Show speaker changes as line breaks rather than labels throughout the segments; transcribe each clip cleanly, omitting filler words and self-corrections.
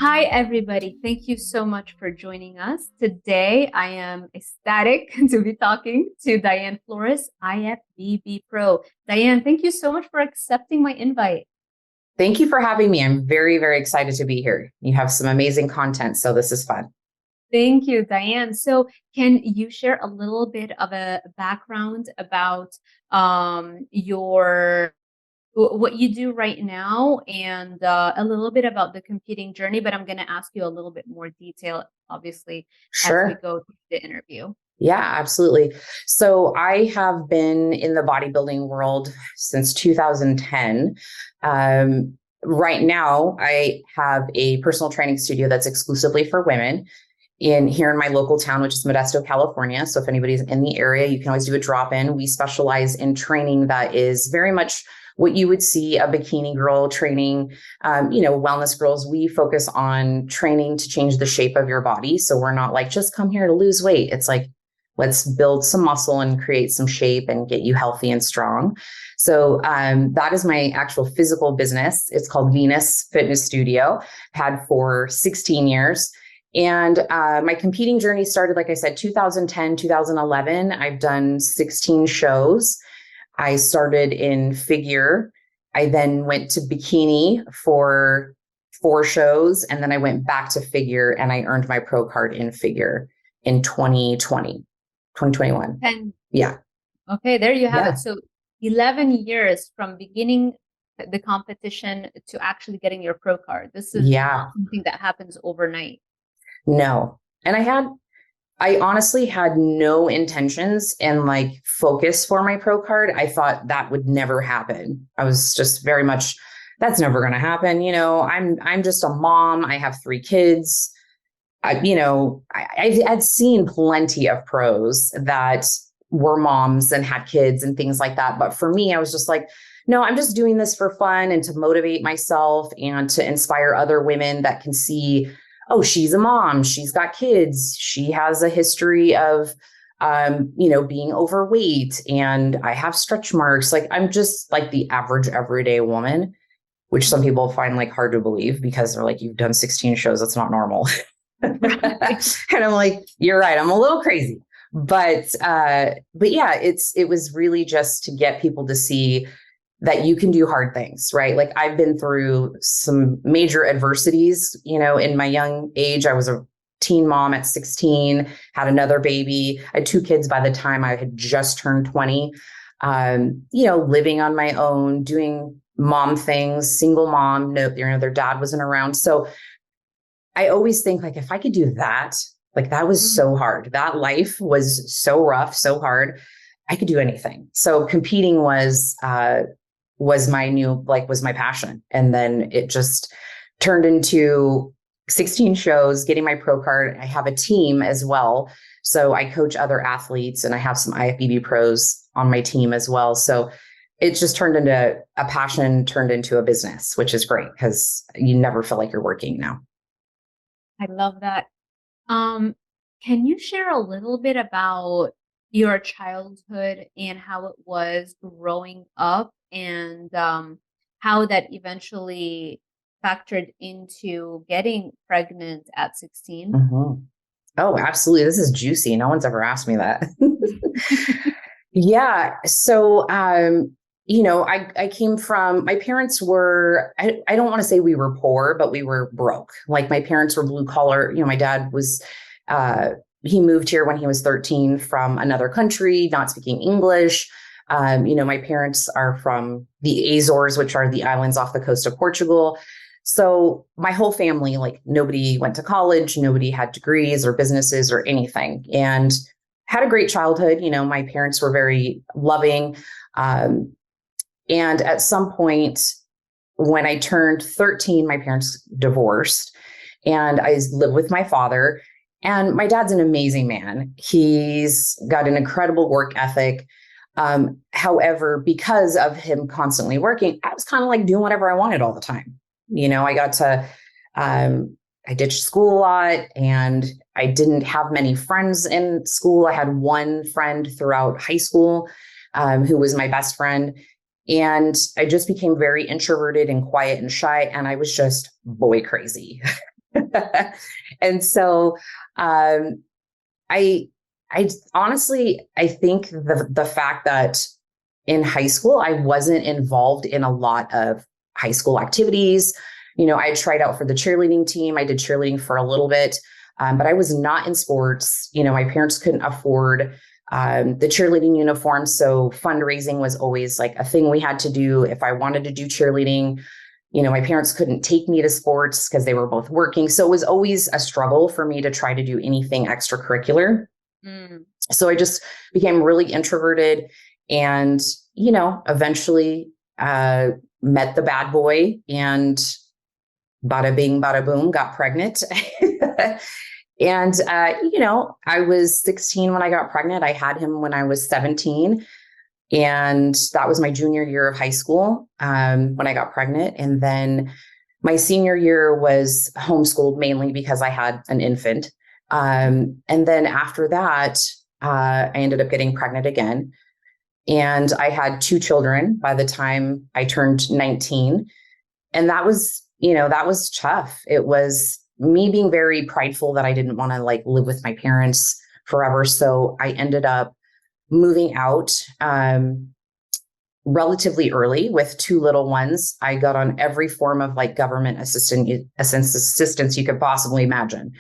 Hi, everybody. Thank you so much for joining us. Today, I am ecstatic to be talking to Diane Flores, IFBB Pro. Diane, thank you so much for accepting my invite.
Thank you for having me. I'm very, very excited to be here. You have some amazing content, so this is fun.
Thank you, Diane. So, can you share a little bit of a background about your what you do right now and a little bit about the competing journey, but I'm going to ask you a little bit more detail, obviously, as we
Sure.
go through the interview.
Yeah, absolutely. So I have been in the bodybuilding world since 2010. Right now, I have a personal training studio that's exclusively for women here in my local town, which is Modesto, California. So if anybody's in the area, you can always do a drop-in. We specialize in training that is very much what you would see a bikini girl training, wellness girls. We focus on training to change the shape of your body. So we're not like, just come here to lose weight. It's like, let's build some muscle and create some shape and get you healthy and strong. So that is my actual physical business. It's called Venus Fitness Studio. Had for 16 years. And my competing journey started, like I said, 2010, 2011. I've done 16 shows. I started in figure. I then went to bikini for 4 shows. And then I went back to figure and I earned my pro card in figure in 2021. Yeah.
Okay, there you have
Yeah.
it. So 11 years from beginning the competition to actually getting your pro card. This is
Yeah.
not something that happens overnight.
No. And I honestly had no intentions and like focus for my pro card. I thought that would never happen. I was just very much, that's never going to happen. I'm just a mom. I have 3 kids. I had seen plenty of pros that were moms and had kids and things like that. But for me, I was just like, no, I'm just doing this for fun and to motivate myself and to inspire other women that can see, oh, she's a mom, she's got kids, she has a history of, being overweight, and I have stretch marks. Like, I'm just like the average everyday woman, which some people find like hard to believe because they're like, you've done 16 shows. That's not normal. And I'm like, you're right. I'm a little crazy, but yeah, it was really just to get people to see that you can do hard things, right? Like, I've been through some major adversities, in my young age. I was a teen mom at 16, had another baby. I had 2 kids by the time I had just turned 20, living on my own, doing mom things, single mom, no, their dad wasn't around. So I always think, like, if I could do that, like, that was so hard. That life was so rough, so hard. I could do anything. So competing was my passion. And then it just turned into 16 shows, getting my pro card. I have a team as well. So I coach other athletes and I have some IFBB pros on my team as well. So it just turned into a passion, turned into a business, which is great because you never feel like you're working now.
I love that. Can you share a little bit about your childhood and how it was growing up and how that eventually factored into getting pregnant at 16?
Mm-hmm. Oh, absolutely. This is juicy. No one's ever asked me that. Yeah. So, I came from, my parents were, I don't want to say we were poor, but we were broke. Like, my parents were blue collar. My dad was, he moved here when he was 13 from another country, not speaking English. My parents are from the Azores, which are the islands off the coast of Portugal. So my whole family, like, nobody went to college, nobody had degrees or businesses or anything, and had a great childhood. My parents were very loving. And at some point when I turned 13, my parents divorced and I lived with my father. And my dad's an amazing man. He's got an incredible work ethic. However, because of him constantly working, I was kind of like doing whatever I wanted all the time. I got to, I ditched school a lot and I didn't have many friends in school. I had one friend throughout high school, who was my best friend. And I just became very introverted and quiet and shy. And I was just boy crazy. And so, um, I, I honestly, I think the fact that in high school, I wasn't involved in a lot of high school activities. I tried out for the cheerleading team. I did cheerleading for a little bit, but I was not in sports. My parents couldn't afford the cheerleading uniform. So fundraising was always like a thing we had to do. If I wanted to do cheerleading, my parents couldn't take me to sports because they were both working. So it was always a struggle for me to try to do anything extracurricular.
Mm.
So I just became really introverted and, eventually met the bad boy and bada bing, bada boom, got pregnant. And, I was 16 when I got pregnant. I had him when I was 17. And that was my junior year of high school when I got pregnant. And then my senior year was homeschooled mainly because I had an infant. And then after that, I ended up getting pregnant again. And I had 2 children by the time I turned 19. And that was tough. It was me being very prideful that I didn't want to like live with my parents forever. So I ended up moving out relatively early with 2 little ones. I got on every form of like government assistance you could possibly imagine.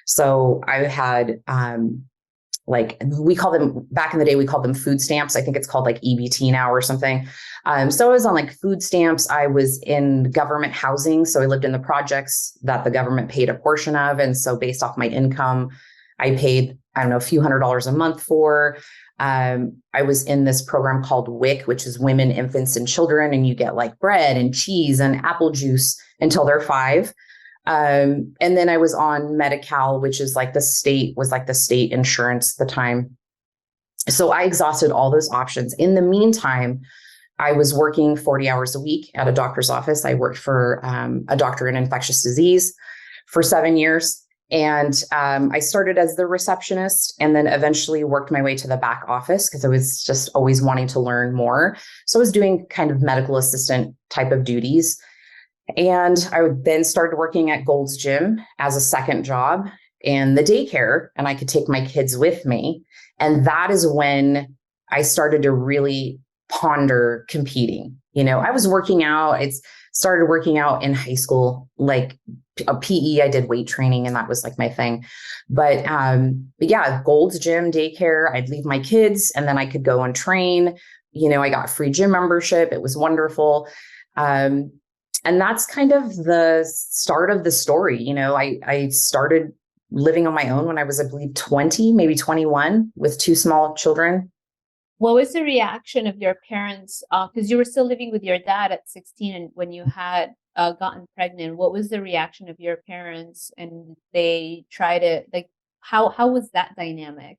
So I had like we call them back in the day, we called them food stamps. I think it's called like EBT now or something. So I was on like food stamps. I was in government housing. So I lived in the projects that the government paid a portion of. And so based off my income, I paid, I don't know, a few $100s a month for. I was in this program called WIC, which is Women, Infants, and Children. And you get like bread and cheese and apple juice until they're 5. And then I was on Medi-Cal, which is like the state insurance at the time. So I exhausted all those options. In the meantime, I was working 40 hours a week at a doctor's office. I worked for a doctor in infectious disease for 7 years. And I started as the receptionist and then eventually worked my way to the back office because I was just always wanting to learn more. So I was doing kind of medical assistant type of duties. And I then started working at Gold's Gym as a second job in the daycare, and I could take my kids with me. And that is when I started to really ponder competing. I was working out. I started working out in high school, like a PE. I did weight training, and that was like my thing. But yeah, Gold's Gym, daycare. I'd leave my kids, and then I could go and train. I got free gym membership. It was wonderful. And that's kind of the start of the story. I started living on my own when I was, I believe, 20, maybe 21 with 2 small children.
What was the reaction of your parents? Because you were still living with your dad at 16 and when you had gotten pregnant. What was the reaction of your parents? And they try to like, how was that dynamic?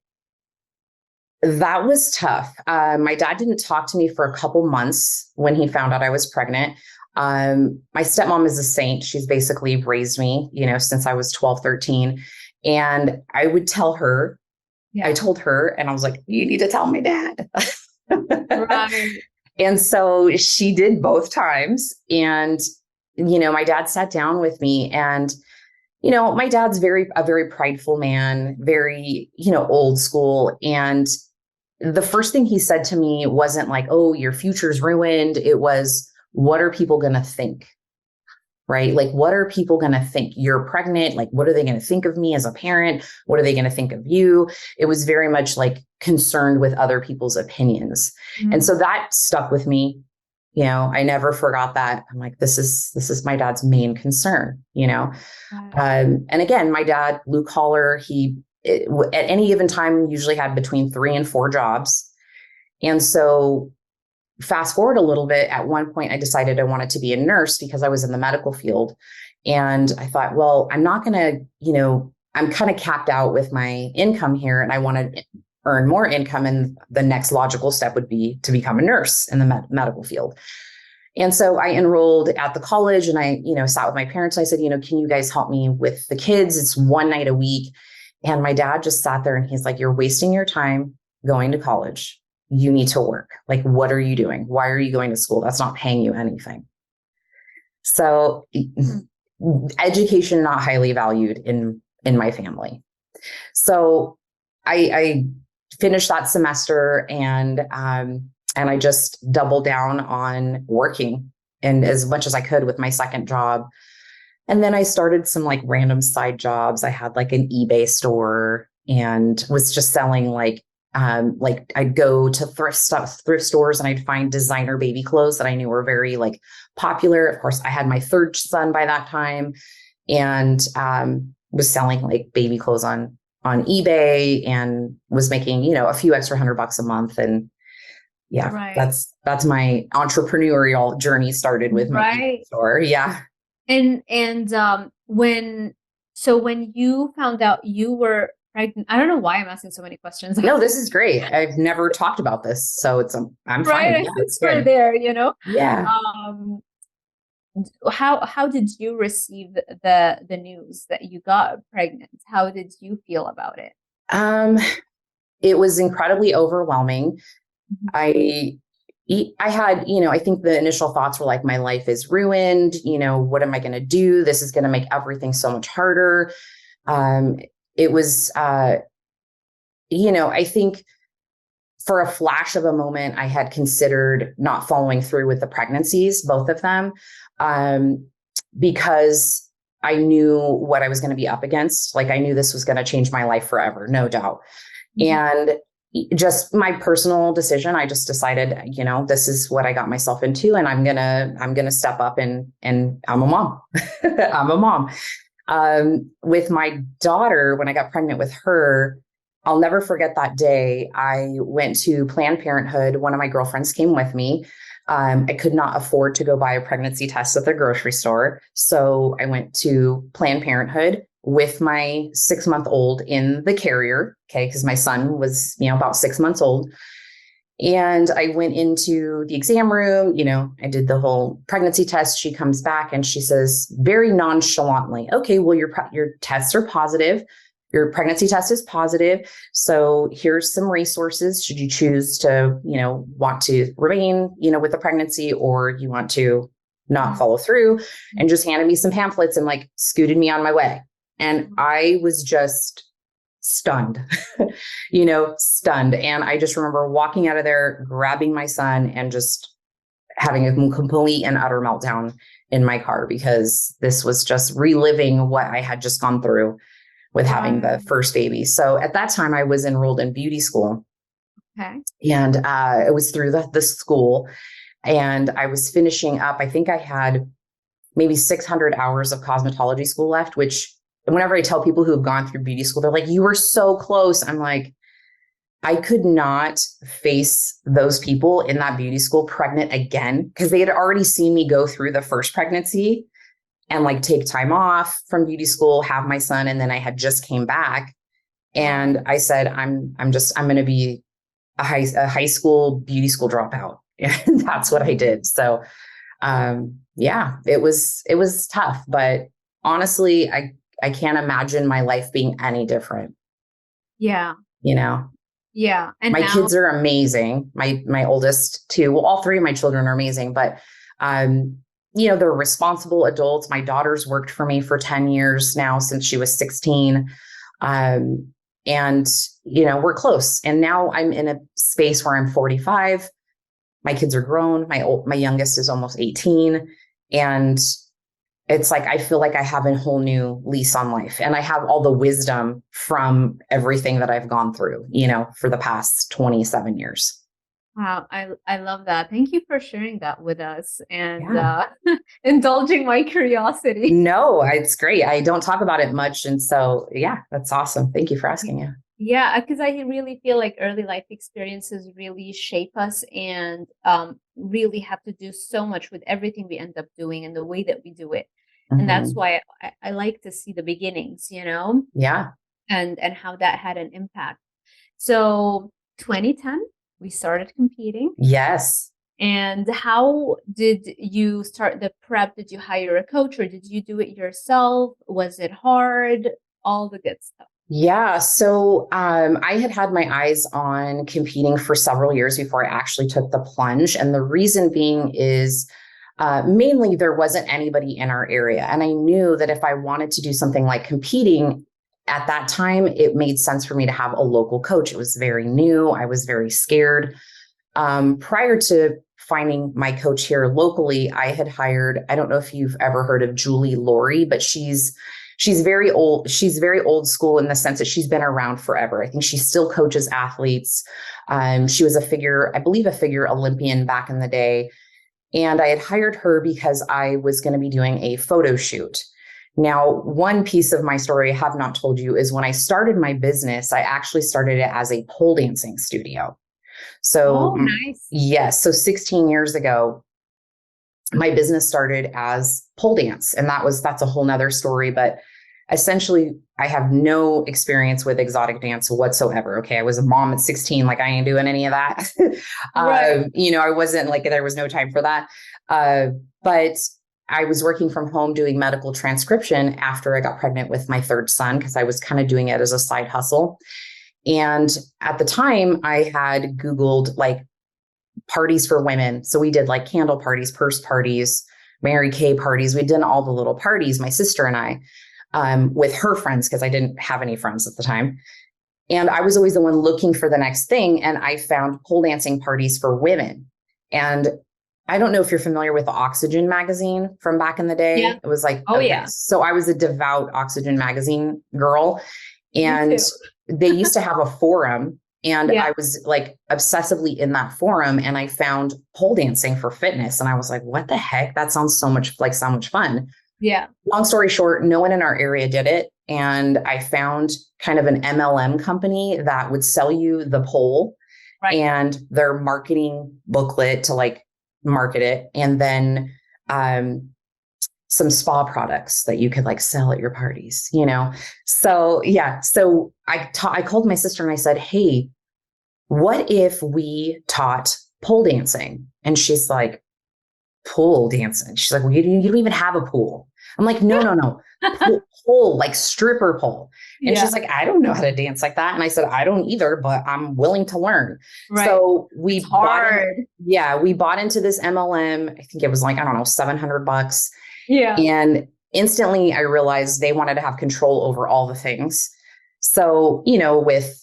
That was tough. My dad didn't talk to me for a couple months when he found out I was pregnant. My stepmom is a saint. She's basically raised me, since I was 12, 13. And I would tell her, I told her, and I was like, you need to tell my dad.
Right.
And so she did both times. And, my dad sat down with me and, my dad's a very prideful man, very, old school. And the first thing he said to me wasn't like, oh, your future's ruined. It was, what are people going to think? Right? Like, what are people going to think? You're pregnant. Like, what are they going to think of me as a parent? What are they going to think of you? It was very much like concerned with other people's opinions. Mm-hmm. And so that stuck with me. I never forgot that. I'm like, this is my dad's main concern, Wow. And again, my dad, blue collar, at any given time usually had between 3 and 4 jobs. And so fast forward a little bit, at one point, I decided I wanted to be a nurse because I was in the medical field. And I thought, well, I'm not going to, I'm kind of capped out with my income here and I want to earn more income. And the next logical step would be to become a nurse in the medical field. And so I enrolled at the college and I, sat with my parents. I said, can you guys help me with the kids? It's one night a week. And my dad just sat there and he's like, you're wasting your time going to college. You need to work. Like, what are you doing? Why are you going to school? That's not paying you anything. So education not highly valued in my family. So I finished that semester, and I just doubled down on working and as much as I could with my second job. And then I started some like random side jobs. I had like an eBay store and was just selling like I'd go to thrift stores and I'd find designer baby clothes that I knew were very like popular. Of course, I had my third son by that time, and was selling like baby clothes on eBay and was making, a few extra $100 a month. And yeah,
Right.
that's my entrepreneurial journey started with my eBay
Right.
store. Yeah.
And when you found out you were pregnant, I don't know why I'm asking so many questions.
No, this is great. I've never talked about this, so I'm
Right.
fine.
I
Yeah,
think
it's
we're
good.
there,
Yeah.
Um, how did you receive the news that you got pregnant? How did you feel about it?
Um, it was incredibly overwhelming.
Mhm.
I I had, I think the initial thoughts were like, my life is ruined. What am I going to do? This is going to make everything so much harder. Um, it was, I think for a flash of a moment, I had considered not following through with the pregnancies, both of them, um, because I knew what I was going to be up against. Like I knew this was going to change my life forever, no doubt.
Mhm.
And just my personal decision, I just decided, this is what I got myself into, and I'm gonna step up and I'm a mom. I'm a mom. With my daughter, when I got pregnant with her, I'll never forget that day. I went to Planned Parenthood. One of my girlfriends came with me. I could not afford to go buy a pregnancy test at the grocery store. So I went to Planned Parenthood with my 6 month old in the carrier. Okay. Cause my son was, about 6 months old. And I went into the exam room, I did the whole pregnancy test. She comes back and she says very nonchalantly, okay, well, your tests are positive. Your pregnancy test is positive. So here's some resources. Should you choose to, want to remain, with the pregnancy, or you want to not follow through, and just handed me some pamphlets and like scooted me on my way. And I was just stunned, stunned. And I just remember walking out of there, grabbing my son, and just having a complete and utter meltdown in my car, because this was just reliving what I had just gone through with having
Right.
the first baby. So at that time, I was enrolled in beauty school,
Okay.
and it was through the school. And I was finishing up, I think I had maybe 600 hours of cosmetology school left, which whenever I tell people who have gone through beauty school, they're like, you were so close. I'm like, I could not face those people in that beauty school pregnant again, because they had already seen me go through the first pregnancy and like take time off from beauty school, have my son. And then I had just came back, and
Right.
I said, I'm going to be a high school beauty school dropout. And that's what I did. So yeah, it was tough, but honestly, I can't imagine my life being any different.
Yeah.
You know,
Yeah. And
my
now,
kids are amazing. My oldest two, well, all three of my children are amazing, but, they're responsible adults. My daughter's worked for me for 10 years now, since she was 16. Um, and, we're close. And now I'm in a space where I'm 45. My kids are grown. My youngest is almost 18. And it's like, I feel like I have a whole new lease on life, and I have all the wisdom from everything that I've gone through, for the past 27 years.
wow, I love that. Thank you for sharing that with us and
Yeah.
indulging my curiosity.
No, it's great. I don't talk about it much. And so, yeah, that's awesome. Thank you for asking. Yeah.
Yeah, because I really feel like early life experiences really shape us and really have to do so much with everything we end up doing and the way that we do it. And that's
Hmm.
why I like to see the beginnings,
Yeah.
and how that had an impact. So 2010, we started competing.
Yes.
And how did you start the prep? Did you hire a coach or did you do it yourself? Was it hard? All the good stuff.
Yeah. So I had my eyes on competing for several years before I actually took the plunge. And the reason being is Mainly there wasn't anybody in our area. And I knew that if I wanted to do something like competing at that time, it made sense for me to have a local coach. It was very new. I was very scared. Prior to finding my coach here locally, I had hired, I don't know if you've ever heard of Julie Laurie, but she's very old. She's very old school in the sense that she's been around forever. I think she still coaches athletes. She was I believe a figure Olympian back in the day. And I had hired her because I was going to be doing a photo shoot. Now, one piece of my story I have not told you is when I started my business, I actually started it as a pole dancing studio. So,
Oh, nice.
yes. So 16 years ago, my business started as pole dance. And that's a whole nother story. But essentially, I have no experience with exotic dance whatsoever. Okay. I was a mom at 16, like I ain't doing any of that.
Right.
I wasn't like, there was no time for that. But I was working from home doing medical transcription after I got pregnant with my third son, because I was kind of doing it as a side hustle. And at the time I had Googled like parties for women. So we did like candle parties, purse parties, Mary Kay parties. We did all the little parties, my sister and I, with her friends, because I didn't have any friends at the time. And I was always the one looking for the next thing. And I found pole dancing parties for women. And I don't know if you're familiar with the Oxygen magazine from back in the day.
Yeah.
It was like,
Oh,
okay.
yeah.
So I was a devout Oxygen magazine girl.
Me
And
too.
they used to have a forum. And
Yeah.
I was like obsessively in that forum, and I found pole dancing for fitness. And I was like, what the heck? That sounds so much fun.
Yeah.
Long story short, no one in our area did it. And I found kind of an MLM company that would sell you the pole
Right.
and their marketing booklet to like market it. And then some spa products that you could like sell at your parties, So yeah. So I called my sister and I said, hey, what if we taught pole dancing? And she's like, pole dancing. She's like, well, you don't even have a pool. I'm like, no. Pole, like stripper pole. And
Yeah.
she's like, I don't know how to dance like that. And I said, I don't either, but I'm willing to learn.
Right.
So
It's hard.
we bought into this MLM. I think it was like, I don't know, $700.
Yeah.
And instantly I realized they wanted to have control over all the things. So, with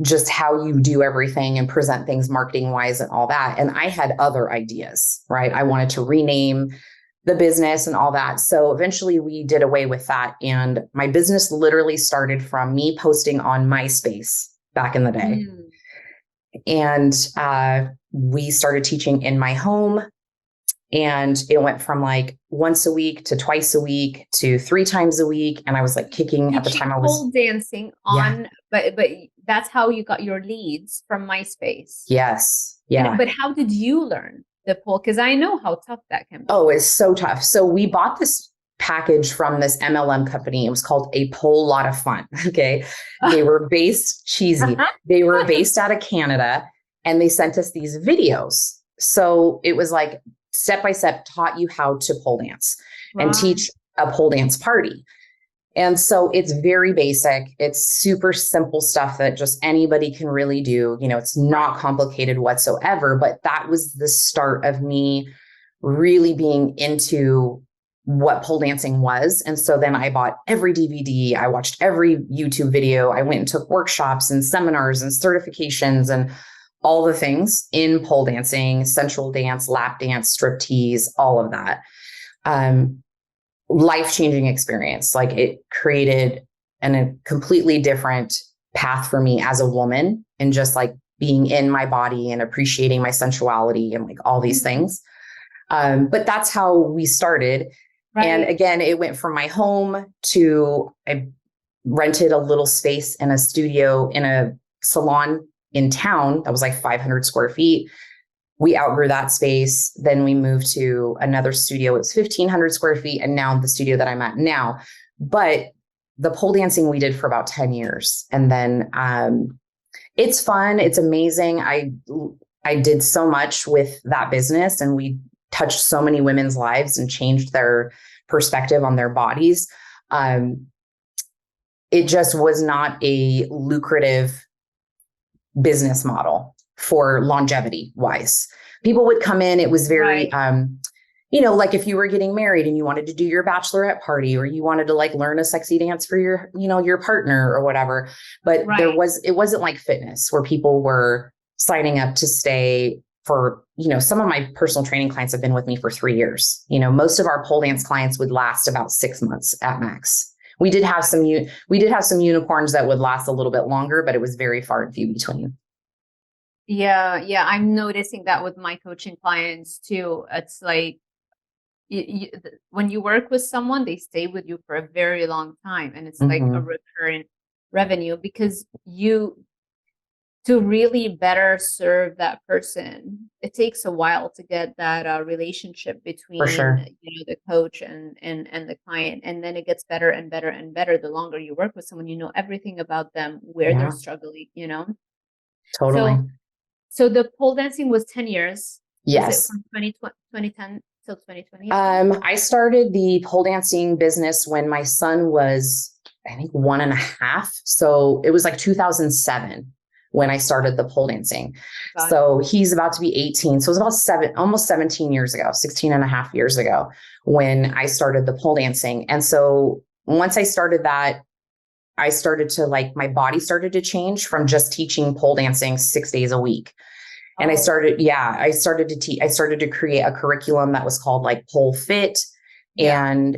just how you do everything and present things marketing wise and all that. And I had other ideas, right? I wanted to rename the business and all that. So eventually we did away with that. And my business literally started from me posting on MySpace back in the day. And we started teaching in my home. And it went from like once a week to twice a week to 3 times a week. And I was like kicking at the time I was
pole dancing on, but that's how you got your leads from MySpace.
Yes. Yeah.
But how did you learn the pole? Because I know how tough that can be.
Oh, it's so tough. So we bought this package from this MLM company. It was called A Pole Lot of Fun. Okay. They were cheesy. They were based out of Canada, and they sent us these videos. So it was like step by step taught you how to pole dance and teach a pole dance party. And so it's very basic. It's super simple stuff that just anybody can really do. It's not complicated whatsoever, but that was the start of me really being into what pole dancing was. And so then I bought every DVD. I watched every YouTube video. I went and took workshops and seminars and certifications and all the things in pole dancing, sensual dance, lap dance, striptease, all of that. Life-changing experience. Like it created a completely different path for me as a woman, and just like being in my body and appreciating my sensuality and like all these things. But that's how we started. Right. And again, it went from my home to I rented a little space in a studio in a salon in town that was like 500 square feet. We outgrew that space. Then we moved to another studio. It was 1,500 square feet. And now the studio that I'm at now. But the pole dancing we did for about 10 years. And then it's fun. It's amazing. I did so much with that business, and we touched so many women's lives and changed their perspective on their bodies. It just was not a lucrative business model for longevity wise. People would come in. It was very, like if you were getting married and you wanted to do your bachelorette party, or you wanted to like learn a sexy dance for your, your partner or whatever. But
Right.
it wasn't like fitness where people were signing up to stay for, some of my personal training clients have been with me for 3 years. Most of our pole dance clients would last about 6 months at max. We did have some unicorns that would last a little bit longer, but it was very far and few between.
Yeah, yeah, I'm noticing that with my coaching clients too. It's like when you work with someone, they stay with you for a very long time, and it's like a
Mm-hmm.
recurrent revenue because to really better serve that person, it takes a while to get that relationship
For
between
sure.
the coach and the client, and then it gets better and better and better the longer you work with someone. You know everything about them, where they're
Yeah,
struggling.
totally.
So the pole dancing was 10 years. Was it
Yes.
from 2010 till 2020, you said?
I started the pole dancing business when my son was, I think, 1.5. So it was like 2007 when I started the pole dancing.
Got it.
So he's about to be 18. So it was about almost 17 years ago, 16 and a half years ago when I started the pole dancing. And so once I started that, I started to like, my body started to change from just teaching pole dancing 6 days a week. And
Oh,
I started to teach, I started to create a curriculum that was called like pole fit
yeah.
and,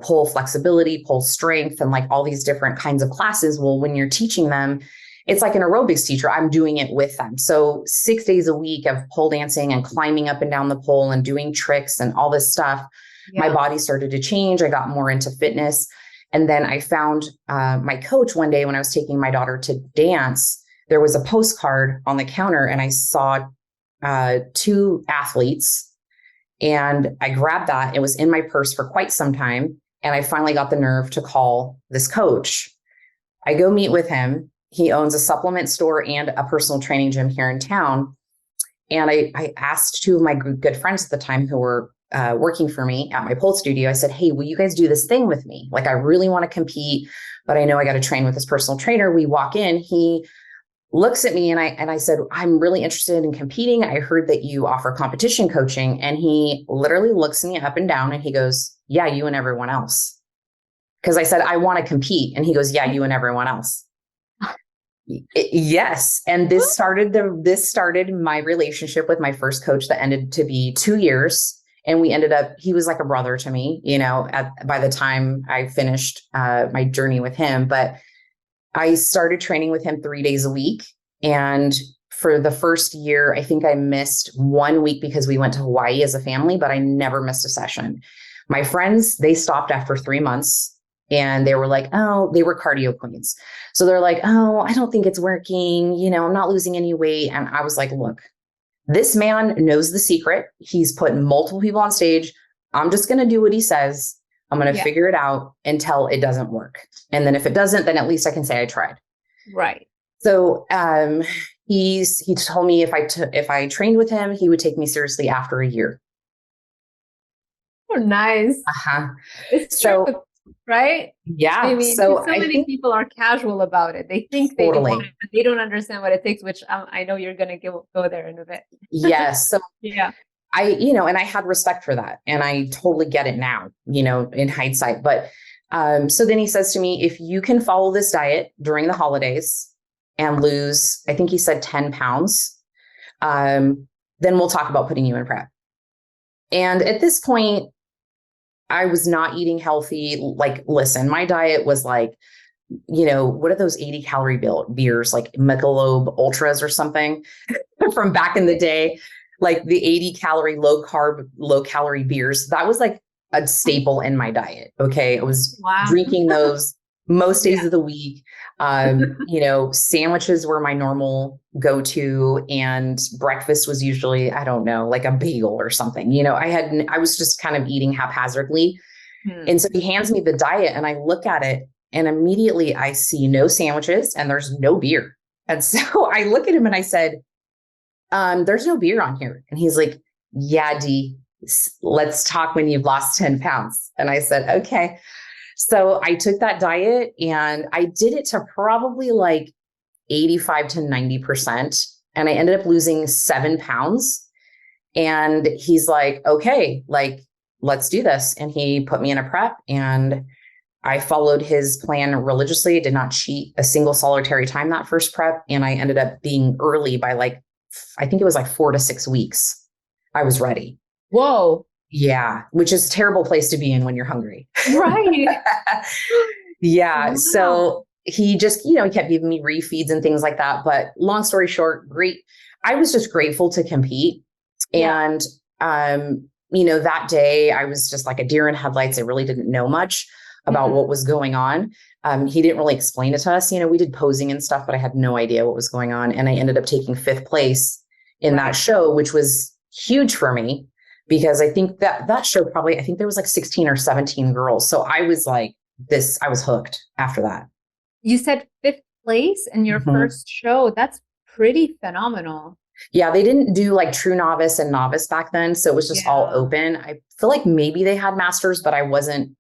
pole flexibility, pole strength, and like all these different kinds of classes. Well, when you're teaching them, it's like an aerobics teacher. I'm doing it with them. So 6 days a week of pole dancing and climbing up and down the pole and doing tricks and all this stuff. My
Yeah.
body started to change. I got more into fitness. And then I found my coach one day when I was taking my daughter to dance. There was a postcard on the counter, and I saw two athletes, and I grabbed that. It was in my purse for quite some time. And I finally got the nerve to call this coach. I go meet with him. He owns a supplement store and a personal training gym here in town. And I asked two of my good friends at the time who were working for me at my pole studio. I said, "Hey, will you guys do this thing with me? Like, I really want to compete, but I know I got to train with this personal trainer." We walk in. He looks at me, and I said, "I'm really interested in competing. I heard that you offer competition coaching." And he literally looks me up and down and he goes, "Yeah, you and everyone else." Because I said, "I want to compete." And he goes, "Yeah, you and everyone else." Yes. And this started my relationship with my first coach that ended to be 2 years. And he was like a brother to me, by the time I finished my journey with him. But I started training with him 3 days a week. And for the first year, I think I missed 1 week because we went to Hawaii as a family, but I never missed a session. My friends, they stopped after 3 months, and they were like, "Oh," they were cardio queens. So they're like, "Oh, I don't think it's working. I'm not losing any weight." And I was like, "Look, this man knows the secret. He's put multiple people on stage. I'm just going to do what he says. I'm going to
Yeah.
figure it out until it doesn't work. And then if it doesn't, then at least I can say I tried."
Right.
So he told me if I trained with him, he would take me seriously after a year.
Oh, nice.
Uh-huh.
It's true,
So
right? I
yeah,
mean,
so
'cause so
I
many
think
people are casual about it. They think they want
totally.
it, but they don't understand what it takes, which I know you're gonna go there in a bit.
Yes. So
Yeah.
and I had respect for that, and I totally get it now, in hindsight. But so then he says to me, "If you can follow this diet during the holidays and lose," I think he said 10 pounds, then we'll talk about putting you in prep. And at this point, I was not eating healthy. Like, listen, my diet was like, what are those 80-calorie beers, like Michelob Ultras or something from back in the day, like the 80-calorie low carb, low calorie beers. That was like a staple in my diet. Okay. I was
Wow.
drinking those most days
Yeah.
of the week. Sandwiches were my normal go-to, and breakfast was usually, I don't know, like a bagel or something. I was just kind of eating haphazardly. And
Hmm.
so he hands me the diet, and I look at it, and immediately I see no sandwiches and there's no beer. And so I look at him and I said, "There's no beer on here." And he's like, "Yeah, D, let's talk when you've lost 10 pounds. And I said, "Okay." So I took that diet and I did it to probably like 85 to 90%. And I ended up losing 7 pounds. And he's like, okay, like, let's do this. And he put me in a prep, and I followed his plan religiously. Did not cheat a single solitary time that first prep. And I ended up being early by like, I think it was like 4 to 6 weeks. I was ready.
Whoa.
Yeah. Which is a terrible place to be in when you're hungry.
Right.
Yeah.
Wow.
So he just, he kept giving me refeeds and things like that. But long story short, great. I was just grateful to compete.
Yeah.
And, that day I was just like a deer in headlights. I really didn't know much about
Mhm.
what was going on. He didn't really explain it to us. We did posing and stuff, but I had no idea what was going on. And I ended up taking 5th place in that
Right.
show, which was huge for me because I think that show probably, I think there was like 16 or 17 girls. So I was like I was hooked after that.
You said 5th place in your
Mhm.
first show. That's pretty phenomenal.
Yeah, they didn't do like true novice and novice back then, so it was just all
Yeah.
open. I feel like maybe they had masters, but I wasn't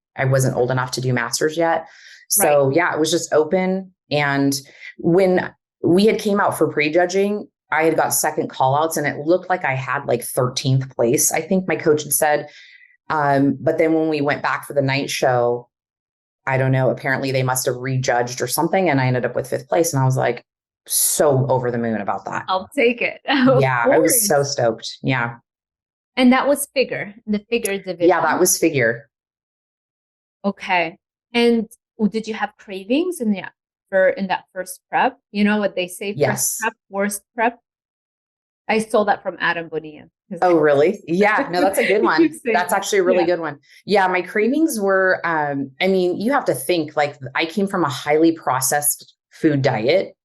old enough to do masters yet.
Right.
So yeah, it was just open. And when we had came out for prejudging, I had got second call outs, and it looked like I had like 13th place, I think my coach had said. But then when we went back for the night show, I don't know, apparently they must have rejudged or something, and I ended up with 5th place. And I was like so over the moon about that.
I'll take it. Of
Yeah, I was so
course.
stoked. Yeah.
And that was the figure
Yeah, that
division.
was figure.
Okay. And did you have cravings in that first prep? You know what they say, first
Yes.
prep, worst prep? I stole that from Adam Bonilla because
Oh, really? Yeah. No, that's a good
he
one.
keeps saying
That's
that.
actually a really
Yeah.
good one. Yeah, my cravings were, you have to think like I came from a highly processed food diet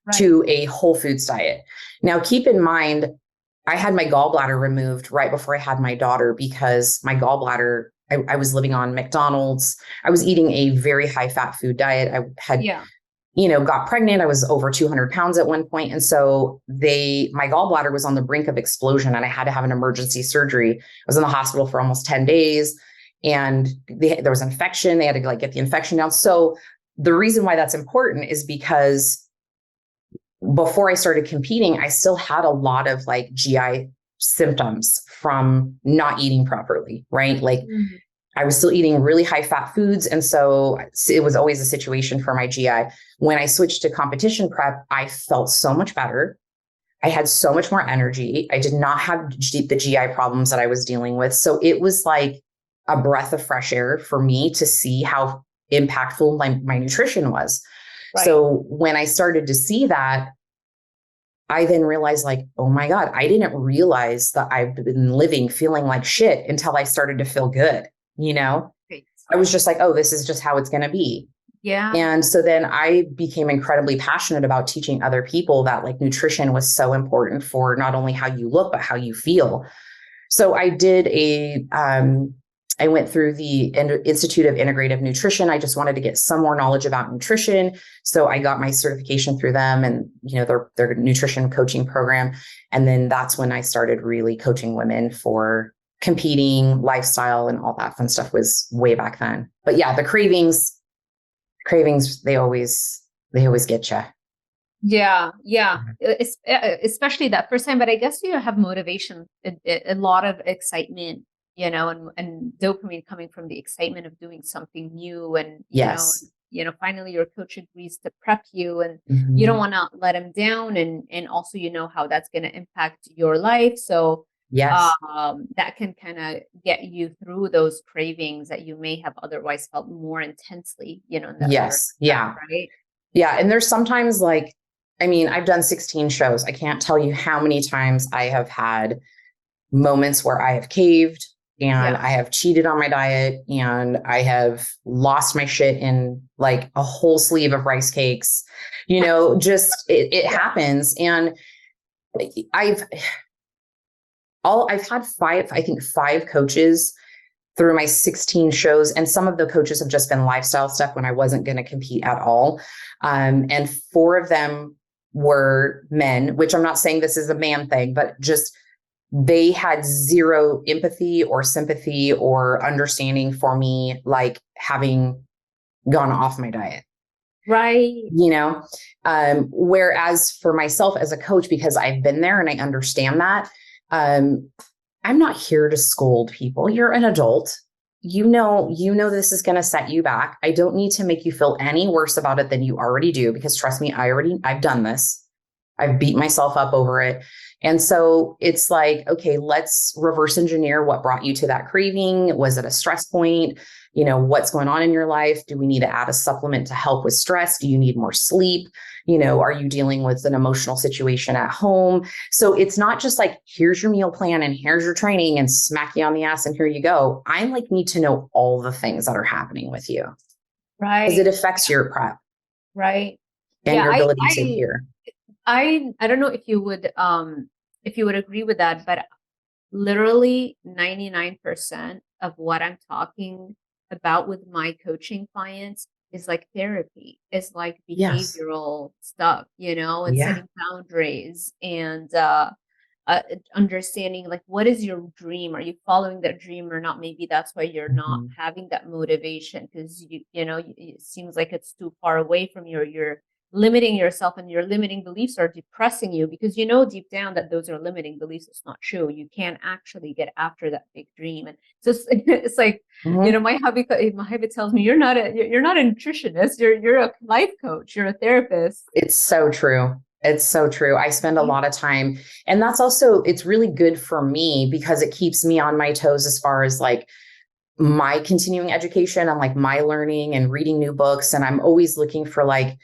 Right.
to a whole foods diet. Now, keep in mind, I had my gallbladder removed right before I had my daughter because my gallbladder, I was living on McDonald's. I was eating a very high fat food diet. I had,
Yeah.
got pregnant. I was over 200 pounds at one point. And so my gallbladder was on the brink of explosion, and I had to have an emergency surgery. I was in the hospital for almost 10 days, and there was infection. They had to like get the infection down. So the reason why that's important is because before I started competing, I still had a lot of like GI symptoms from not eating properly, right? Like
Mhm.
I was still eating really high fat foods. And so it was always a situation for my GI. When I switched to competition prep, I felt so much better. I had so much more energy. I did not have the GI problems that I was dealing with. So it was like a breath of fresh air for me to see how impactful my nutrition was.
Right.
So when I started to see that, I then realized like, oh my God, I didn't realize that I've been living feeling like shit until I started to feel good. You know,
Great.
I was just like, oh, this is just how it's going to be.
Yeah.
And so then I became incredibly passionate about teaching other people that like nutrition was so important for not only how you look, but how you feel. So I went through the Institute of Integrative Nutrition. I just wanted to get some more knowledge about nutrition. So I got my certification through them and, their nutrition coaching program. And then that's when I started really coaching women for competing, lifestyle, and all that fun stuff was way back then. But yeah, the cravings, they always get you.
Yeah. Yeah. Especially that first time, but I guess you have motivation, a lot of excitement, and dopamine coming from the excitement of doing something new and,
Yes.
finally your coach agrees to prep you and you don't
Mhm.
want to let him down. And also, how that's going to impact your life. So,
Yes.
that can kind of get you through those cravings that you may have otherwise felt more intensely, in the other
Yes.
prep,
Yeah.
right?
Yeah. And there's sometimes like, I've done 16 shows. I can't tell you how many times I have had moments where I have caved and
Yeah.
I have cheated on my diet and I have lost my shit in like a whole sleeve of rice cakes. Just it
Yeah.
happens. And I've I've had five coaches through my 16 shows. And some of the coaches have just been lifestyle stuff when I wasn't going to compete at all. And four of them were men, which I'm not saying this is a man thing, but just they had zero empathy or sympathy or understanding for me, like having gone off my diet.
Right.
Whereas for myself as a coach, because I've been there and I understand that, I'm not here to scold people. You're an adult. You know this is going to set you back. I don't need to make you feel any worse about it than you already do, because trust me, I've done this. I've beat myself up over it. And so it's like, okay, let's reverse engineer what brought you to that craving. Was it a stress point? What's going on in your life? Do we need to add a supplement to help with stress? Do you need more sleep? Are you dealing with an emotional situation at home? So it's not just like, here's your meal plan and here's your training and smack you on the ass and here you go. I like need to know all the things that are happening with you, because it
Right.
affects your prep
Right.
and
Yeah,
your ability to hear.
I don't know if you would agree with that, but literally 99% of what I'm talking about with my coaching clients is like therapy. It's like
Yes.
behavioral stuff, and
Yeah.
setting boundaries and understanding like what is your dream? Are you following that dream or not? Maybe that's why you're not
Mhm.
having that motivation because it seems like it's too far away from you're limiting yourself, and your limiting beliefs are depressing you because deep down that those are limiting beliefs. It's not true. You can't actually get after that big dream. And so it's like,
Mhm.
my hubby tells me you're not a nutritionist, you're a life coach, you're a therapist.
It's so true. It's so true. I spend a lot of time, and that's also, it's really good for me because it keeps me on my toes as far as like my continuing education and like my learning and reading new books. And I'm always looking for like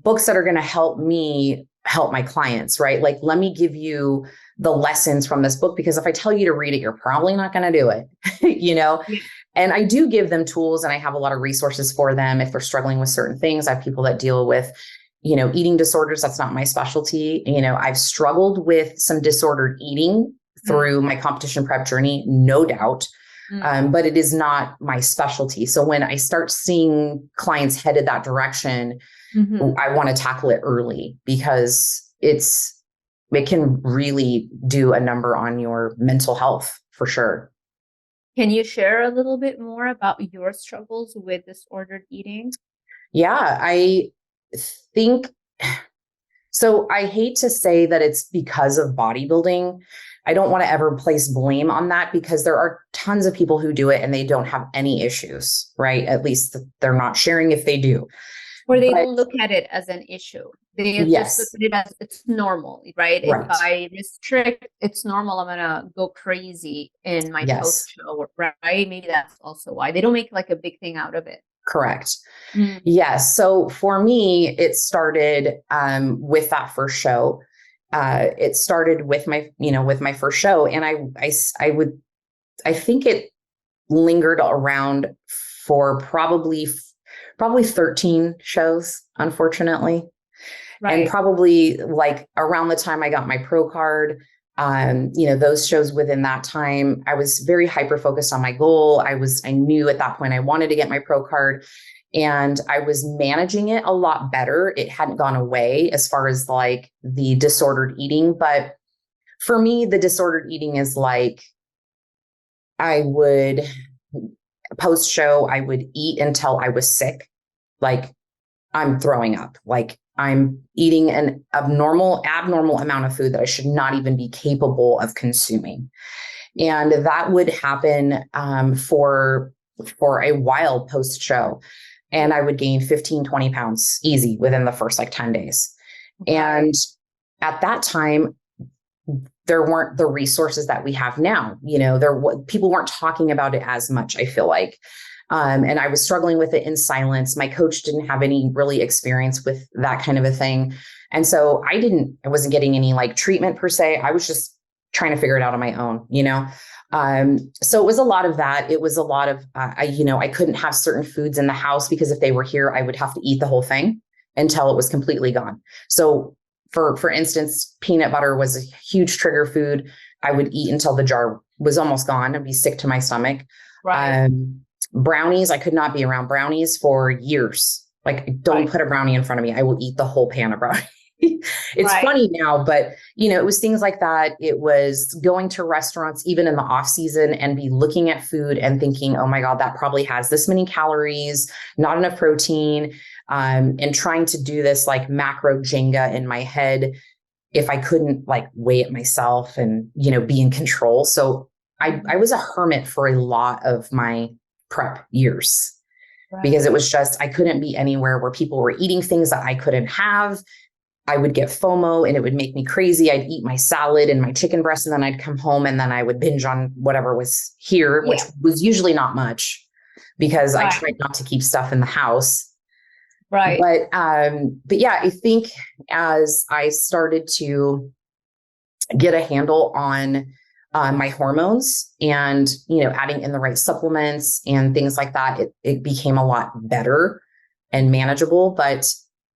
books that are going to help me help my clients, right? Like, let me give you the lessons from this book, because if I tell you to read it, you're probably not going to do it, you know?
Yeah.
And I do give them tools, and I have a lot of resources for them if they're struggling with certain things. I have people that deal with, eating disorders. That's not my specialty. I've struggled with some disordered eating
Mm,
through my competition prep journey, no doubt.
mm,
But it is not my specialty. So when I start seeing clients headed that direction,
mhm.
I want to tackle it early, because it can really do a number on your mental health for sure.
Can you share a little bit more about your struggles with disordered eating?
Yeah, I think so. I hate to say that it's because of bodybuilding. I don't want to ever place blame on that, because there are tons of people who do it and they don't have any issues, right? At least they're not sharing if they do.
Or they
But
don't look at it as an issue. They just look
yes,
at it as it's normal, right? If
right.
I restrict, it's normal. I'm gonna go crazy in my post
Yes,
show, right? Maybe that's also why they don't make like a big thing out of it.
correct.
Mm,
Yes. So for me, it started with that first show. It started with my first show, and I think it lingered around for probably 13 shows, unfortunately. And
right.
probably like around the time I got my pro card, those shows within that time, I was very hyper focused on my goal. I knew at that point I wanted to get my pro card, and I was managing it a lot better. It hadn't gone away as far as like the disordered eating. But for me, the disordered eating is like, I would post show, I would eat until I was sick. Like, I'm throwing up. Like, I'm eating an abnormal amount of food that I should not even be capable of consuming. And that would happen for a while post show. And I would gain 15, 20 pounds easy within the first like 10 days.
Right.
And at that time, there weren't the resources that we have now. People weren't talking about it as much, I feel like. And I was struggling with it in silence. My coach didn't have any really experience with that kind of a thing. And so I wasn't getting any like treatment per se. I was just trying to figure it out on my own. So it was a lot of that. It was a lot of, I couldn't have certain foods in the house, because if they were here, I would have to eat the whole thing until it was completely gone. So for instance, peanut butter was a huge trigger food. I would eat until the jar was almost gone. I'd be sick to my stomach.
Right.
Brownies, I could not be around brownies for years. Like, don't
Right.
put a brownie in front of me. I will eat the whole pan of brownie. It's
Right.
funny now, but it was things like that. It was going to restaurants, even in the off season, and be looking at food and thinking, oh my God, that probably has this many calories, not enough protein. And trying to do this like macro Jenga in my head, if I couldn't like weigh it myself and, be in control. So I was a hermit for a lot of my prep years because it
Right.
was just, I couldn't be anywhere where people were eating things that I couldn't have. I would get FOMO and it would make me crazy. I'd eat my salad and my chicken breast, and then I'd come home and then I would binge on whatever was here, which
Yeah.
was usually not much because I
Right.
tried not to keep stuff in the house.
Right.
But yeah, I think as I started to get a handle on my hormones and, adding in the right supplements and things like that, it became a lot better and manageable, but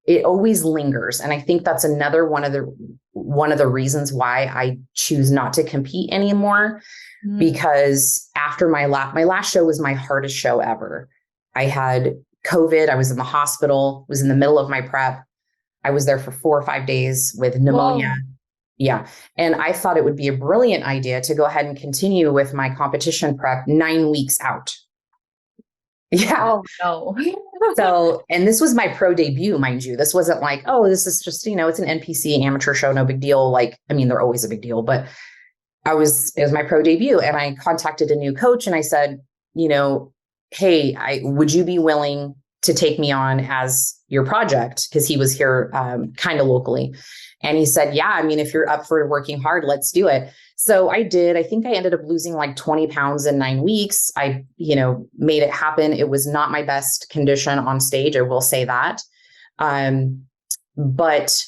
it always lingers. And I think that's another one of the reasons why I choose not to compete anymore,
Mm.
because after my last show was my hardest show ever. I had COVID. I was in the hospital, was in the middle of my prep. I was there for 4 or 5 days with pneumonia.
Whoa.
Yeah. And I thought it would be a brilliant idea to go ahead and continue with my competition prep 9 weeks out. Yeah.
Oh no.
So, and this was my pro debut, mind you. This wasn't like, oh, this is just, it's an NPC amateur show, no big deal. Like, I mean, they're always a big deal, but it was my pro debut. And I contacted a new coach and I said, hey, would you be willing to take me on as your project? Because he was here kind of locally. And he said, yeah, I mean, if you're up for working hard, let's do it. So I did. I think I ended up losing like 20 pounds in 9 weeks. I, made it happen. It was not my best condition on stage. I will say that. But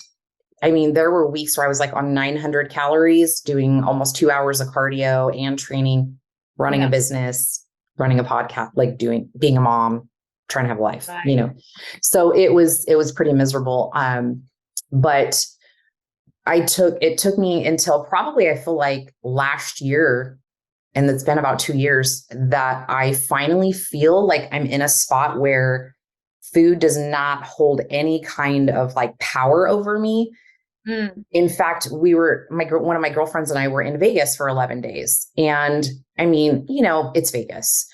I mean, there were weeks where I was like on 900 calories, doing almost 2 hours of cardio and training, running a
Yeah.
business, running a podcast, like being a mom, trying to have a life,
Right.
So it was pretty miserable. But it took me until probably, I feel like last year, and it's been about 2 years, that I finally feel like I'm in a spot where food does not hold any kind of like power over me.
Mm.
In fact, one of my girlfriends and I were in Vegas for 11 days. And I mean, it's Vegas.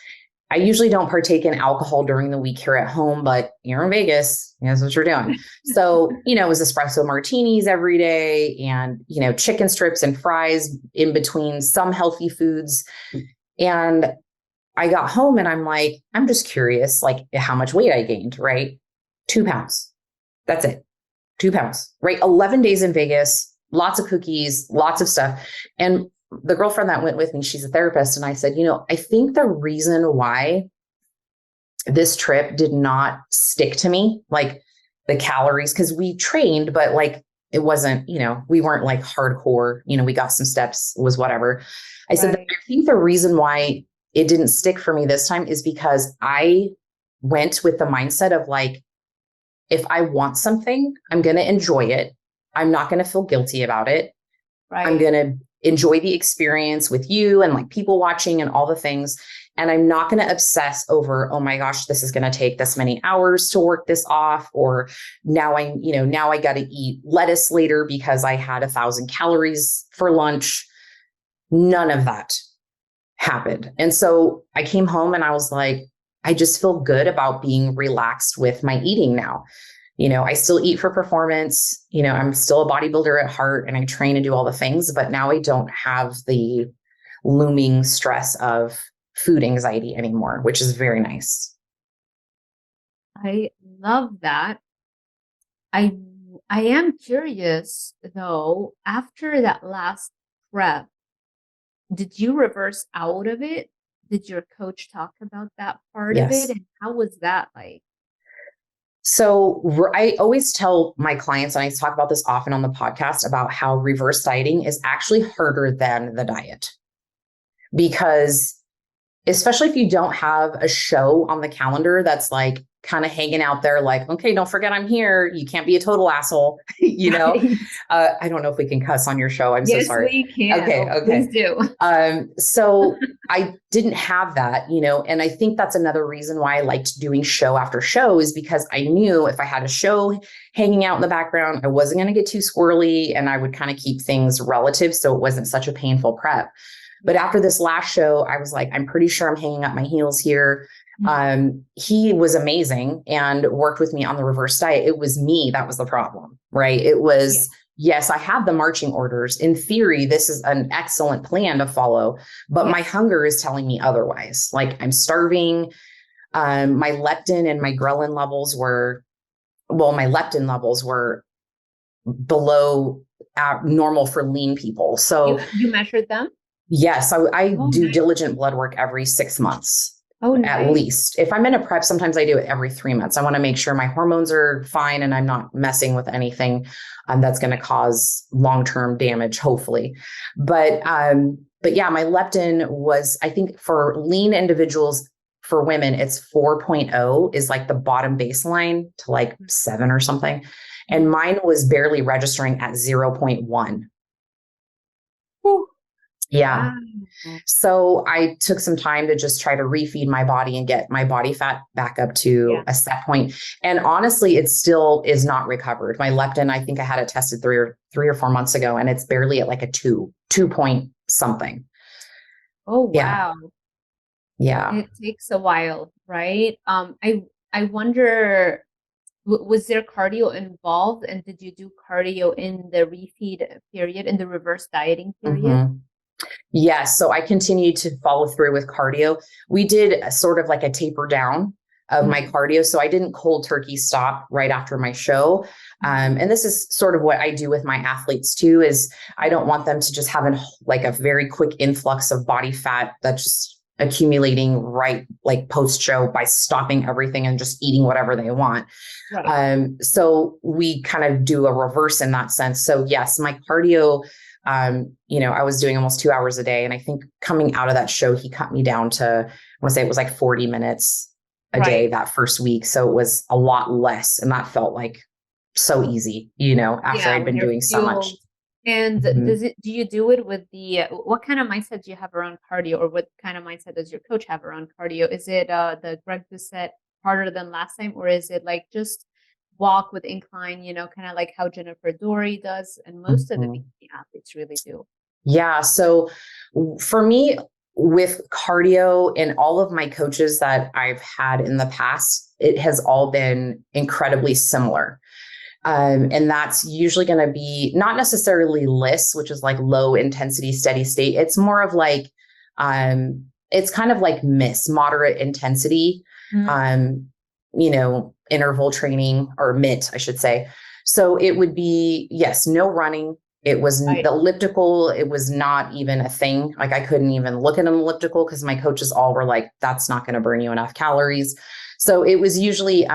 I usually don't partake in alcohol during the week here at home, but you're in Vegas. That's what you're doing. So, it was espresso martinis every day and, chicken strips and fries in between some healthy foods. And I got home and I'm like, I'm just curious, like how much weight I gained, right? 2 pounds. That's it. 2 pounds, right? 11 days in Vegas, lots of cookies, lots of stuff. And the girlfriend that went with me, she's a therapist. And I said, I think the reason why this trip did not stick to me, like the calories, because we trained, but like it wasn't, we weren't like hardcore, we got some steps, was whatever. I said,
Right.
I think the reason why it didn't stick for me this time is because I went with the mindset of like, if I want something, I'm going to enjoy it. I'm not going to feel guilty about it. I'm
Right.
going to enjoy the experience with you and like people watching and all the things. And I'm not going to obsess over, oh my gosh, this is going to take this many hours to work this off. Or now now I got to eat lettuce later because I had 1,000 calories for lunch. None of that happened. And so I came home and I was like, I just feel good about being relaxed with my eating now. I still eat for performance. I'm still a bodybuilder at heart and I train and do all the things, but now I don't have the looming stress of food anxiety anymore, which is very nice.
I love that. I I am curious though, after that last prep, did you reverse out of it? Did your coach talk about that part of it?
Yes.
And how was that like?
So I always tell my clients, and I talk about this often on the podcast, about how reverse dieting is actually harder than the diet, because especially if you don't have a show on the calendar that's like kind of hanging out there, like, okay, don't forget I'm here. You can't be a total asshole,
Right.
I don't know if we can cuss on your show. I'm so
Yes,
sorry.
we can.
Okay.
Oh, please
Okay.
do.
So I didn't have that, and I think that's another reason why I liked doing show after show, is because I knew if I had a show hanging out in the background, I wasn't going to get too squirrely and I would kind of keep things relative. So it wasn't such a painful prep. But after this last show, I was like, I'm pretty sure I'm hanging up my heels here. He was amazing and worked with me on the reverse diet. It was me that was the problem, right? It
Yeah.
was, yes, I have the marching orders. In theory, this is an excellent plan to follow, but my
Yes.
hunger is telling me otherwise. Like I'm starving. My leptin and my ghrelin levels were, well, my leptin levels were below normal for lean people. So
You measured them?
yes, I
Oh,
do
nice.
diligent blood work every 6 months.
Oh,
At
nice.
least. If I'm in a prep, sometimes I do it every 3 months. I want to make sure my hormones are fine and I'm not messing with anything that's going to cause long-term damage, hopefully. But yeah, my leptin was, I think for lean individuals, for women, it's 4.0 is like the bottom baseline to like 7 or something. And
Mhm.
mine was barely registering at 0.1.
Whew.
Yeah.
Wow.
So I took some time to just try to refeed my body and get my body fat back up
Yeah.
to a set point. And honestly, it still is not recovered. My leptin, I think I had it tested 3 or 4 months ago, and it's barely at like a 2 point something.
Oh,
Yeah.
wow.
Yeah.
It takes a while, right? I wonder, was there cardio involved, and did you do cardio in the refeed period, in the reverse dieting period?
Mm-hmm. Yes. So I continued to follow through with cardio. We did a sort of like a taper down of my
Mhm.
cardio. So I didn't cold turkey stop right after my show.
Mhm.
And this is sort of what I do with my athletes too, is I don't want them to just have like a very quick influx of body fat that's just accumulating right like post show by stopping everything and just eating whatever they want.
Right.
So we kind of do a reverse in that sense. So yes, my cardio, I was doing almost 2 hours a day. And I think coming out of that show, he cut me down to, I want to say it was like 40 minutes a day
Right.
that first week. So it was a lot less. And that felt like so easy, after
Yeah,
I'd
when
been
you're
doing so much.
fueled. And
Mhm.
do you do it with what kind of mindset do you have around cardio, or what kind of mindset does your coach have around cardio? Is it the Greg Doucette harder than last time, or is it like just walk with incline, kind of like how Jennifer Dory does and most of the
Mhm.
bikini athletes really do?
Yeah. So for me, with cardio and all of my coaches that I've had in the past, it has all been incredibly similar. And that's usually going to be not necessarily LISS, which is like low intensity, steady state. It's more of like, it's kind of like MISS, moderate intensity,
Mm.
um, interval training, or MIT, I should say. So it would be, yes, no running. It was
Right.
the elliptical. It was not even a thing. Like I couldn't even look at an elliptical because my coaches all were like, that's not going to burn you enough calories. So it was usually,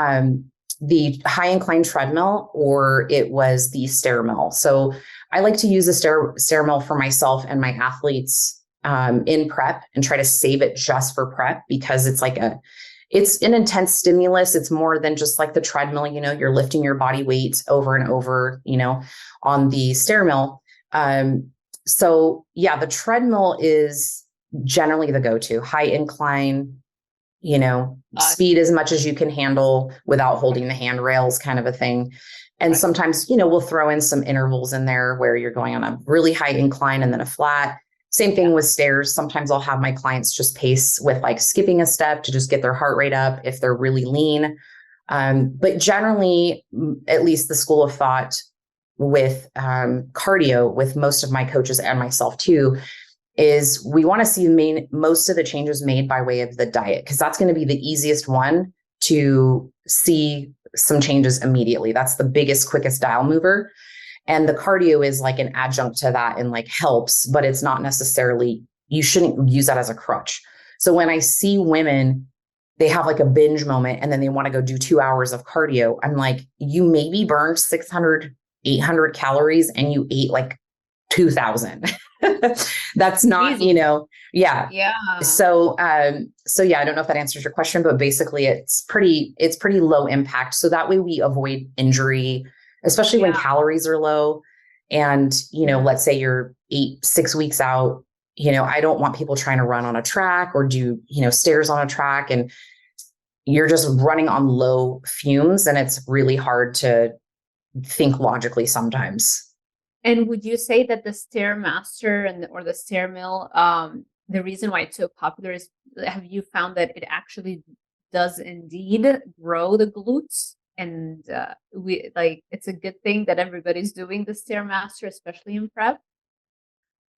the high incline treadmill, or it was the stair mill. So I like to use the stair mill for myself and my athletes in prep, and try to save it just for prep, because it's an intense stimulus. It's more than just like the treadmill, you're lifting your body weight over and over, on the stair mill. So yeah, the treadmill is generally the go-to. High incline, speed as much as you can handle without holding the handrails, kind of a thing. And
Right.
sometimes, we'll throw in some intervals in there where you're going on a really high incline and then a flat. Same
Yeah.
thing with stairs. Sometimes I'll have my clients just pace with like skipping a step to just get their heart rate up if they're really lean. But generally, at least the school of thought with cardio, with most of my coaches and myself too, is we want to see most of the changes made by way of the diet, because that's going to be the easiest one to see some changes immediately. That's the biggest, quickest dial mover. And the cardio is like an adjunct to that and like helps, but it's not necessarily, you shouldn't use that as a crutch. So when I see women, they have like a binge moment and then they want to go do 2 hours of cardio, I'm like, you maybe burned 600, 800 calories and you ate like 2000. That's not,
Easy.
yeah.
Yeah.
So yeah, I don't know if that answers your question, but basically it's pretty low impact. So that way we avoid injury, especially when
Yeah.
calories are low. And,
Mhm.
let's say you're 6 weeks out, I don't want people trying to run on a track or do, stairs on a track, and you're just running on low fumes, and it's really hard to think logically sometimes.
And would you say that the Stairmaster or the Stair Mill, the reason why it's so popular is, have you found that it actually does indeed grow the glutes? And we like it's a good thing that everybody's doing the Stairmaster, especially in prep.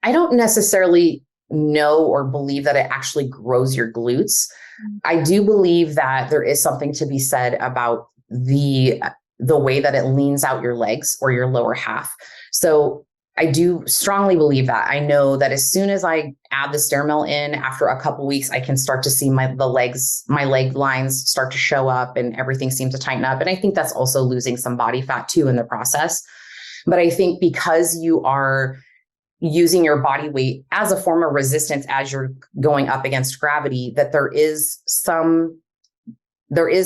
I don't necessarily know or believe that it actually grows your glutes.
Mm.
I do believe that there is something to be said about the way that it leans out your legs or your lower half. So I do strongly believe that. I know that as soon as I add the stair mill in, after a couple weeks, I can start to see my leg lines start to show up and everything seems to tighten up. And I think that's also losing some body fat too in the process. But I think because you are using your body weight as a form of resistance as you're going up against gravity, that there is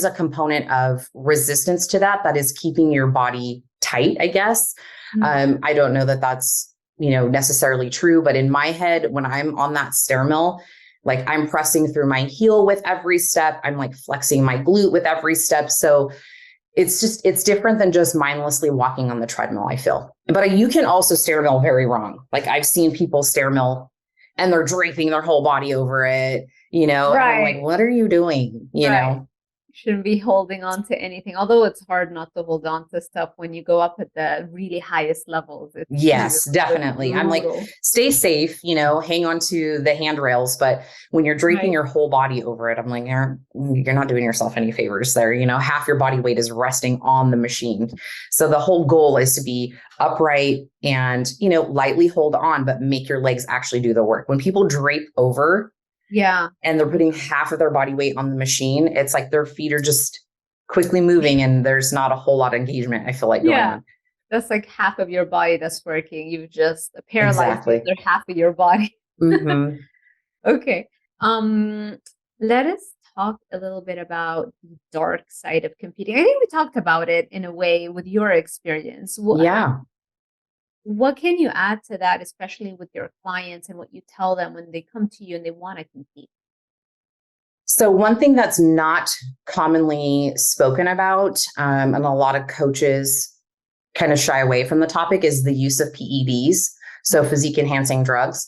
a component of resistance to that is keeping your body tight, I guess.
Mm.
I don't know that that's, necessarily true, but in my head, when I'm on that stair mill, like I'm pressing through my heel with every step. I'm like flexing my glute with every step. So it's different than just mindlessly walking on the treadmill, I feel. But you can also stair mill very wrong. Like I've seen people stair mill and they're draping their whole body over it, and I'm like,
Right.
what are you doing?
Right. Shouldn't be holding on to anything. Although it's hard not to hold on to stuff when you go up at the really highest levels. It's really
Yes, definitely. I'm like,
brutal.
stay safe, hang on to the handrails. But when you're draping
Right.
your whole body over it, I'm like, you're not doing yourself any favors there. Half your body weight is resting on the machine. So the whole goal is to be upright and, lightly hold on, but make your legs actually do the work. When people drape over,
Yeah.
and they're putting half of their body weight on the machine, it's like their feet are just quickly moving and there's not a whole lot of engagement, I feel like, going
Yeah.
on.
That's like half of your body that's working. You've just paralyzed the
Exactly.
other half of your body.
Mm-hmm.
Okay. Let us talk a little bit about the dark side of competing. I think we talked about it in a way with your experience.
Yeah.
What can you add to that, especially with your clients and what you tell them when they come to you and they want to compete?
So one thing that's not commonly spoken about, and a lot of coaches kind of shy away from the topic, is the use of PEDs, so physique enhancing drugs.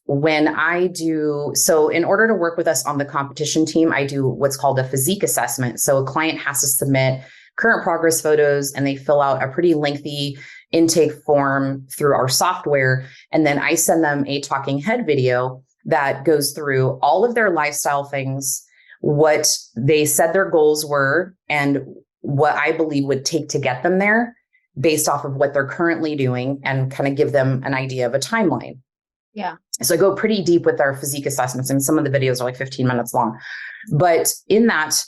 When I do, so in order to work with us on the competition team, I do what's called a physique assessment. So a client has to submit current progress photos and they fill out a pretty lengthy intake form through our software. And then I send them a talking head video that goes through all of their lifestyle things, what they said their goals were, and what I believe would take to get them there based off of what they're currently doing, and kind of give them an idea of a timeline.
Yeah.
So I go pretty deep with our physique assessments, and some of the videos are like 15 minutes long. But in that,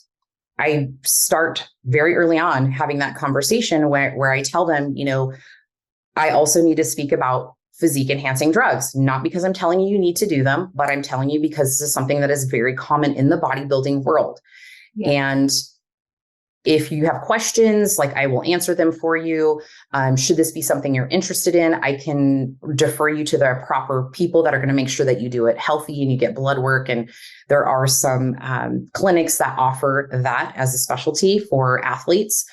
I start very early on having that conversation where I tell them, I also need to speak about physique enhancing drugs, not because I'm telling you need to do them, but I'm telling you because this is something that is very common in the bodybuilding world.
Yeah.
And if you have questions, like I will answer them for you. Should this be something you're interested in, I can defer you to the proper people that are going to make sure that you do it healthy and you get blood work. And there are some clinics that offer that as a specialty for athletes.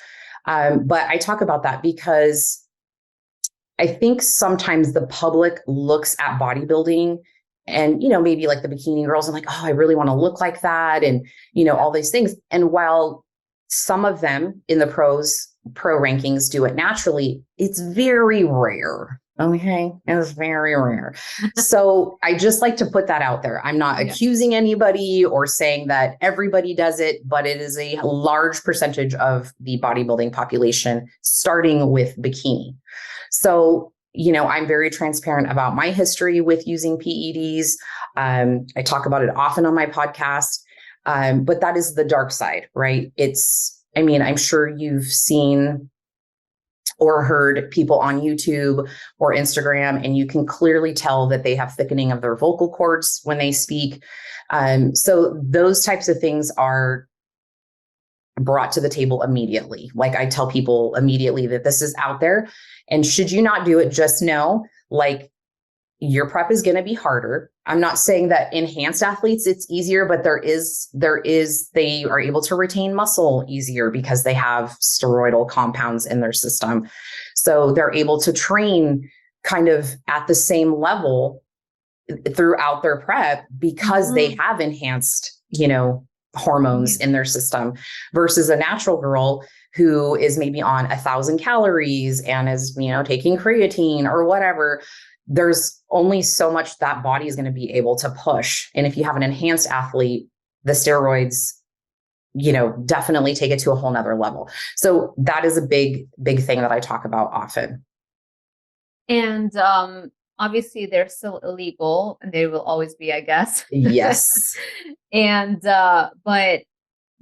But I talk about that because I think sometimes the public looks at bodybuilding and, maybe like the bikini girls and like, oh, I really want to look like that. And, all these things. And while some of them in the pro rankings do it naturally, it's very rare. Okay. It's very rare. So I just like to put that out there. I'm not accusing anybody or saying that everybody does it, but it is a large percentage of the bodybuilding population, starting with bikini. So, I'm very transparent about my history with using PEDs. I talk about it often on my podcast. But that is the dark side, right? I'm sure you've seen or heard people on YouTube or Instagram, and you can clearly tell that they have thickening of their vocal cords when they speak. So those types of things are brought to the table immediately. Like I tell people immediately that this is out there. And should you not do it, just know, like, your prep is going to be harder. I'm not saying that enhanced athletes, it's easier, but they are able to retain muscle easier because they have steroidal compounds in their system. So they're able to train kind of at the same level throughout their prep because they have enhanced, hormones
Mhm.
in their system versus a natural girl who is maybe on 1,000 calories and is, taking creatine or whatever. There's only so much that body is going to be able to push. And if you have an enhanced athlete, the steroids, definitely take it to a whole nother level. So that is a big, big thing that I talk about often.
And obviously they're still illegal and they will always be, I guess.
Yes.
And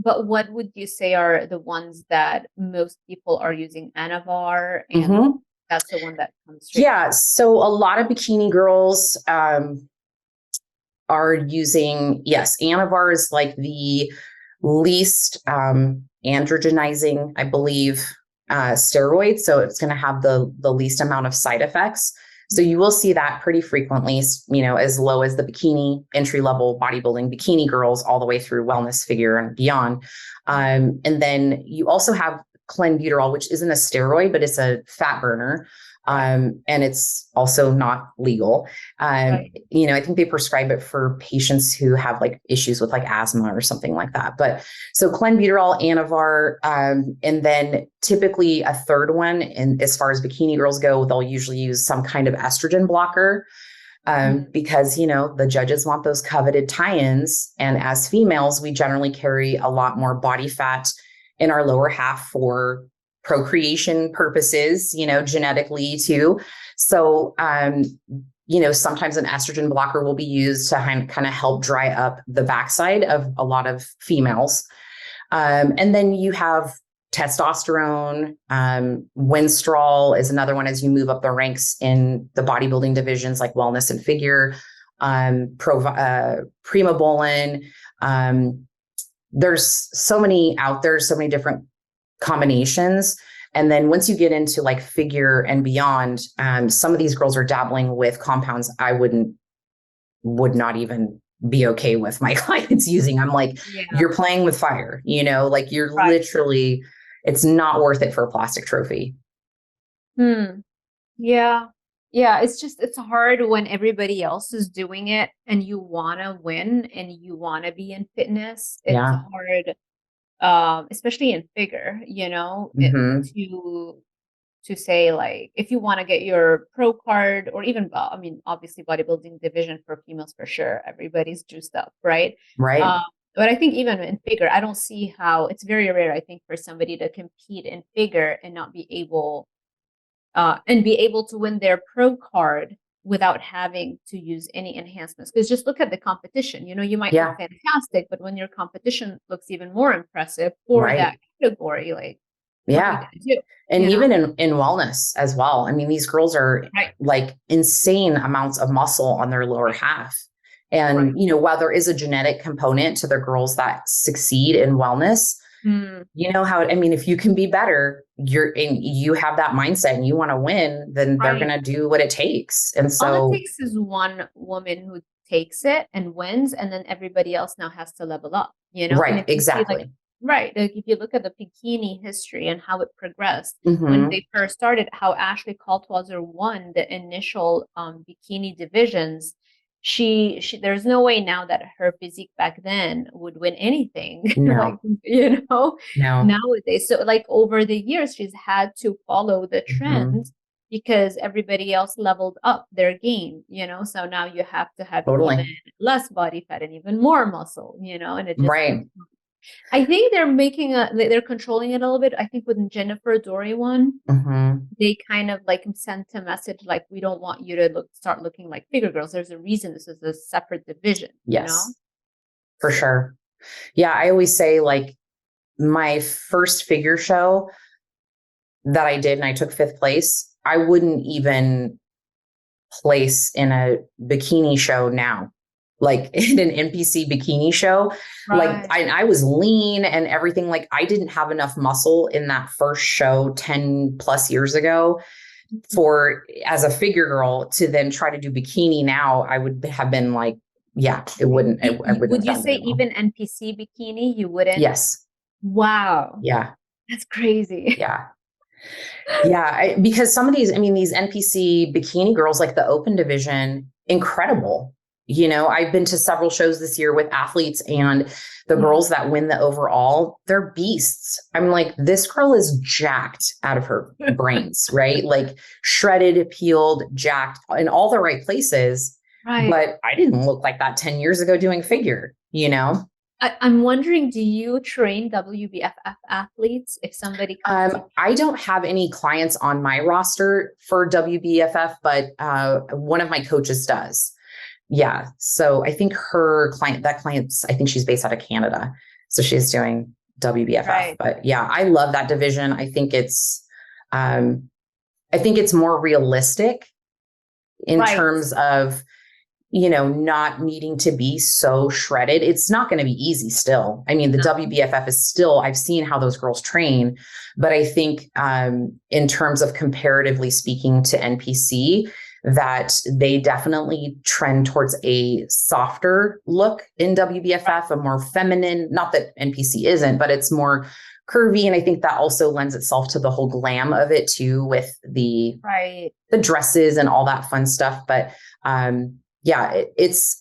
but what would you say are the ones that most people are using? Anavar, and
Mm-hmm.
that's the one that comes straight
Yeah.
from.
So a lot of bikini girls are using, yes, Anavar is like the least androgenizing, I believe, steroid. So it's going to have the least amount of side effects. So you will see that pretty frequently, as low as the bikini, entry level bodybuilding bikini girls, all the way through wellness, figure, and beyond. And then you also have clenbuterol, which isn't a steroid, but it's a fat burner. And it's also not legal.
Right.
I think they prescribe it for patients who have like issues with like asthma or something like that. But so clenbuterol, Anavar, and then typically a third one. And as far as bikini girls go, they'll usually use some kind of estrogen blocker. Because, the judges want those coveted tie-ins. And as females, we generally carry a lot more body fat in our lower half for procreation purposes, genetically too. So, sometimes an estrogen blocker will be used to kind of help dry up the backside of a lot of females. And then you have testosterone. Winstrol is another one as you move up the ranks in the bodybuilding divisions like wellness and figure. Primobolan. There's so many out there, so many different combinations. And then once you get into like figure and beyond, some of these girls are dabbling with compounds I would not even be okay with my clients using. I'm like,
Yeah.
you're playing with fire, like you're
Right.
literally, it's not worth it for a plastic trophy.
Yeah. Yeah. It's hard when everybody else is doing it and you want to win and you want to be in fitness. It's
Yeah.
hard, especially in figure,
Mm-hmm.
to say like if you want to get your pro card or even I mean obviously bodybuilding division for females for sure everybody's juiced up, right?
Right.
But I think even in figure I don't see how it's very rare I think for somebody to compete in figure and not be able to win their pro card without having to use any enhancements. Because just look at the competition. You might look
Yeah.
fantastic, but when your competition looks even more impressive for
Right.
that category, like, what are you
Yeah.
going to do?
And even in wellness as well. I mean, these girls are
Right.
like insane amounts of muscle on their lower half.
Right.
And, while there is a genetic component to the girls that succeed in wellness, if you can be better, you have that mindset and you want to win, then they're going
Right.
to do what it takes. And
All it
so,
takes is one woman who takes it and wins, and then everybody else now has to level up, And
right,
if you see like,
exactly.
right, like if you look at the bikini history and how it progressed, when
Mm-hmm.
they first started, how Ashley Caldwell won the initial bikini divisions, there's no way now that her physique back then would win anything like,
No, no.
nowadays. So like over the years, she's had to follow the
Mm-hmm.
trend because everybody else leveled up their game, so now you have to have even
Totally.
less body fat and even more muscle, and it just
Right.
I think they're controlling it a little bit. I think with Jennifer Dory one,
Mm-hmm.
they kind of like sent a message like, we don't want you to start looking like figure girls. There's a reason this is a separate division,
Yes, for
So,
sure. Yeah. I always say like my first figure show that I did and I took fifth place, I wouldn't even place in a bikini show now. Like in an NPC bikini show, like
right.
I was lean and everything. Like I didn't have enough muscle in that first show 10 plus years ago for as a figure girl to then try to do bikini now. I would have been like, yeah, it wouldn't, I wouldn't have
Would you
done
say
very well.
even NPC bikini, you wouldn't?
Yes.
Wow.
Yeah.
That's crazy.
Yeah. Yeah. Because some of these NPC bikini girls, like the open division, incredible. I've been to several shows this year with athletes, and the
Yeah.
girls that win the overall, they're beasts. I'm like, this girl is jacked out of her brains, right? Like shredded, peeled, jacked in all the right places.
Right.
But I didn't look like that 10 years ago doing figure.
I'm wondering, do you train WBFF athletes if somebody comes to
I don't have any clients on my roster for WBFF, but one of my coaches does. Yeah. So I think I think she's based out of Canada. So she's doing WBFF.
Right.
But yeah, I love that division. I think it's more realistic in
Right.
terms of, not needing to be so shredded. It's not going to be easy still. I mean, the WBFF is still, I've seen how those girls train, but I think in terms of comparatively speaking to NPC, that they definitely trend towards a softer look in WBFF, a more feminine, not that NPC isn't, but it's more curvy. And I think that also lends itself to the whole glam of it too, with the dresses and all that fun stuff. But yeah,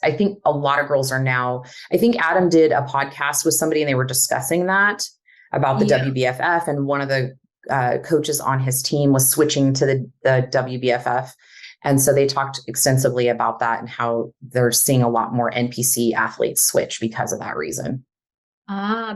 I think a lot of girls are now, I think Adam did a podcast with somebody and they were discussing that about the WBFF, and one of the coaches on his team was switching to the WBFF. And so they talked extensively about that and how they're seeing a lot more NPC athletes switch because of that reason.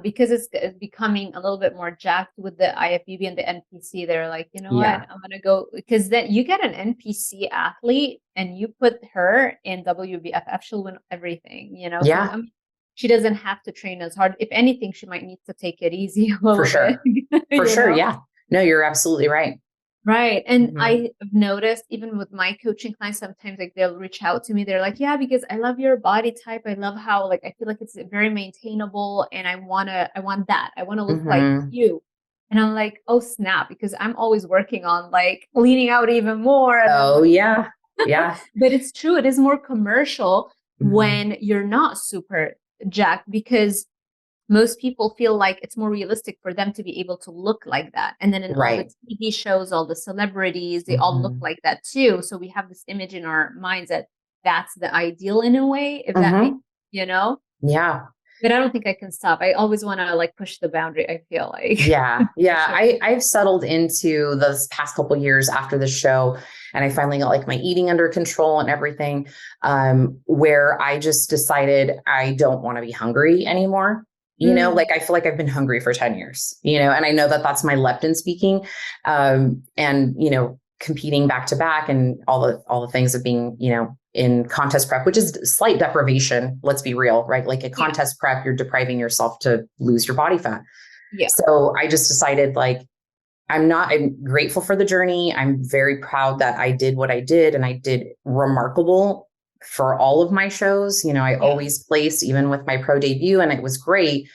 Because it's becoming a little bit more jacked with the IFBB and the NPC. They're like, you know what, I'm going to go, because then you get an NPC athlete and you put her in WBFF, she'll win everything,
Yeah.
I mean, she doesn't have to train as hard. If anything, she might need to take it easy a little
For sure.
bit.
For sure. Yeah. No, you're absolutely right.
Right. And I've noticed even with my coaching clients, sometimes like they'll reach out to me. They're like, yeah, because I love your body type. I love how like I feel like it's very maintainable and I want that. I want to look like you. And I'm like, oh snap, because I'm always working on like leaning out even more. And
like, yeah. Yeah.
But it's true. It is more commercial when you're not super jacked, because most people feel like it's more realistic for them to be able to look like that. And then in all the TV shows, all the celebrities, they all look like that too. So we have this image in our minds that that's the ideal in a way, if that makes,
Yeah.
But I don't think I can stop. I always want to like push the boundary, I feel like.
Yeah. Yeah. I've settled into those past couple of years after the show, and I finally got like my eating under control and everything, where I just decided I don't want to be hungry anymore. Like I feel like I've been hungry for 10 years, and I know that that's my leptin speaking, and, competing back to back and all the things of being, in contest prep, which is slight deprivation. Let's be real, right? Like a contest prep, you're depriving yourself to lose your body fat. Yeah. So I just decided like, I'm grateful for the journey. I'm very proud that I did what I did, and I did remarkable for all of my shows. I always place, even with my pro debut, and it was great.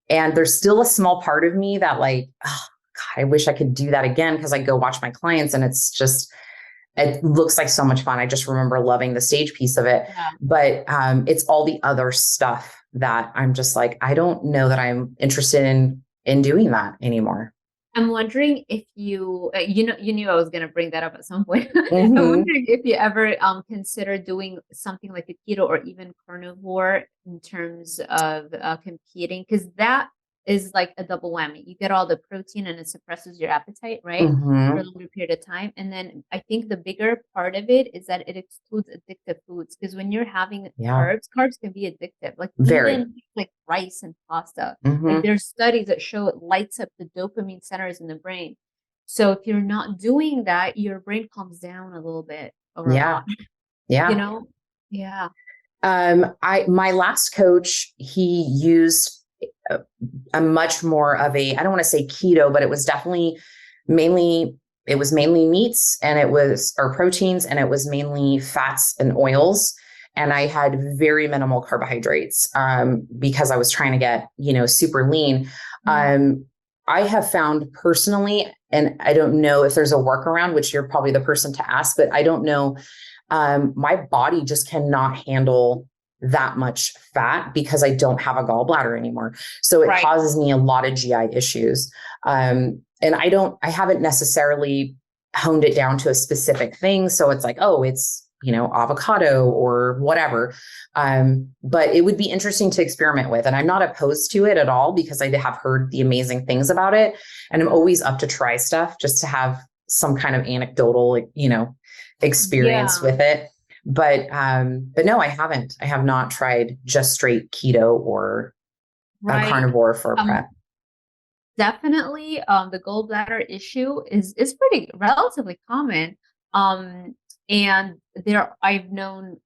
And there's still a small part of me that like, oh God, I wish I could do that again, because I go watch my clients and it looks like so much fun. I just remember loving the stage piece of it, but it's all the other stuff that I'm just like, I don't know that I'm interested in doing that anymore.
I'm wondering if you knew I was going to bring that up at some point. I'm wondering if you ever consider doing something like a keto or even carnivore in terms of competing, because that is like a double whammy. You get all the protein and it suppresses your appetite, right? For a longer period of time. And then I think the bigger part of it is that it excludes addictive foods, because when you're having carbs can be addictive. Like even like rice and pasta. Like there's studies that show it lights up the dopamine centers in the brain. So if you're not doing that, your brain calms down a little bit or a lot.
Yeah.
Yeah.
My last coach, he used a much more of I don't want to say keto, but it was definitely mainly meats, and or proteins, and it was mainly fats and oils. And I had very minimal carbohydrates, because I was trying to get, super lean. I have found personally, and I don't know if there's a workaround, which you're probably the person to ask, but I don't know. My body just cannot handle that much fat because I don't have a gallbladder anymore. So it causes me a lot of GI issues. And I haven't necessarily honed it down to a specific thing. So it's like, oh, it's avocado or whatever. But it would be interesting to experiment with. And I'm not opposed to it at all because I have heard the amazing things about it. And I'm always up to try stuff just to have some kind of anecdotal, experience
Yeah,
with it. But no, I haven't. I have not tried just straight keto or a
right.
carnivore for a
Um,
prep.
Definitely, the gallbladder issue is pretty relatively common. Um, and I've known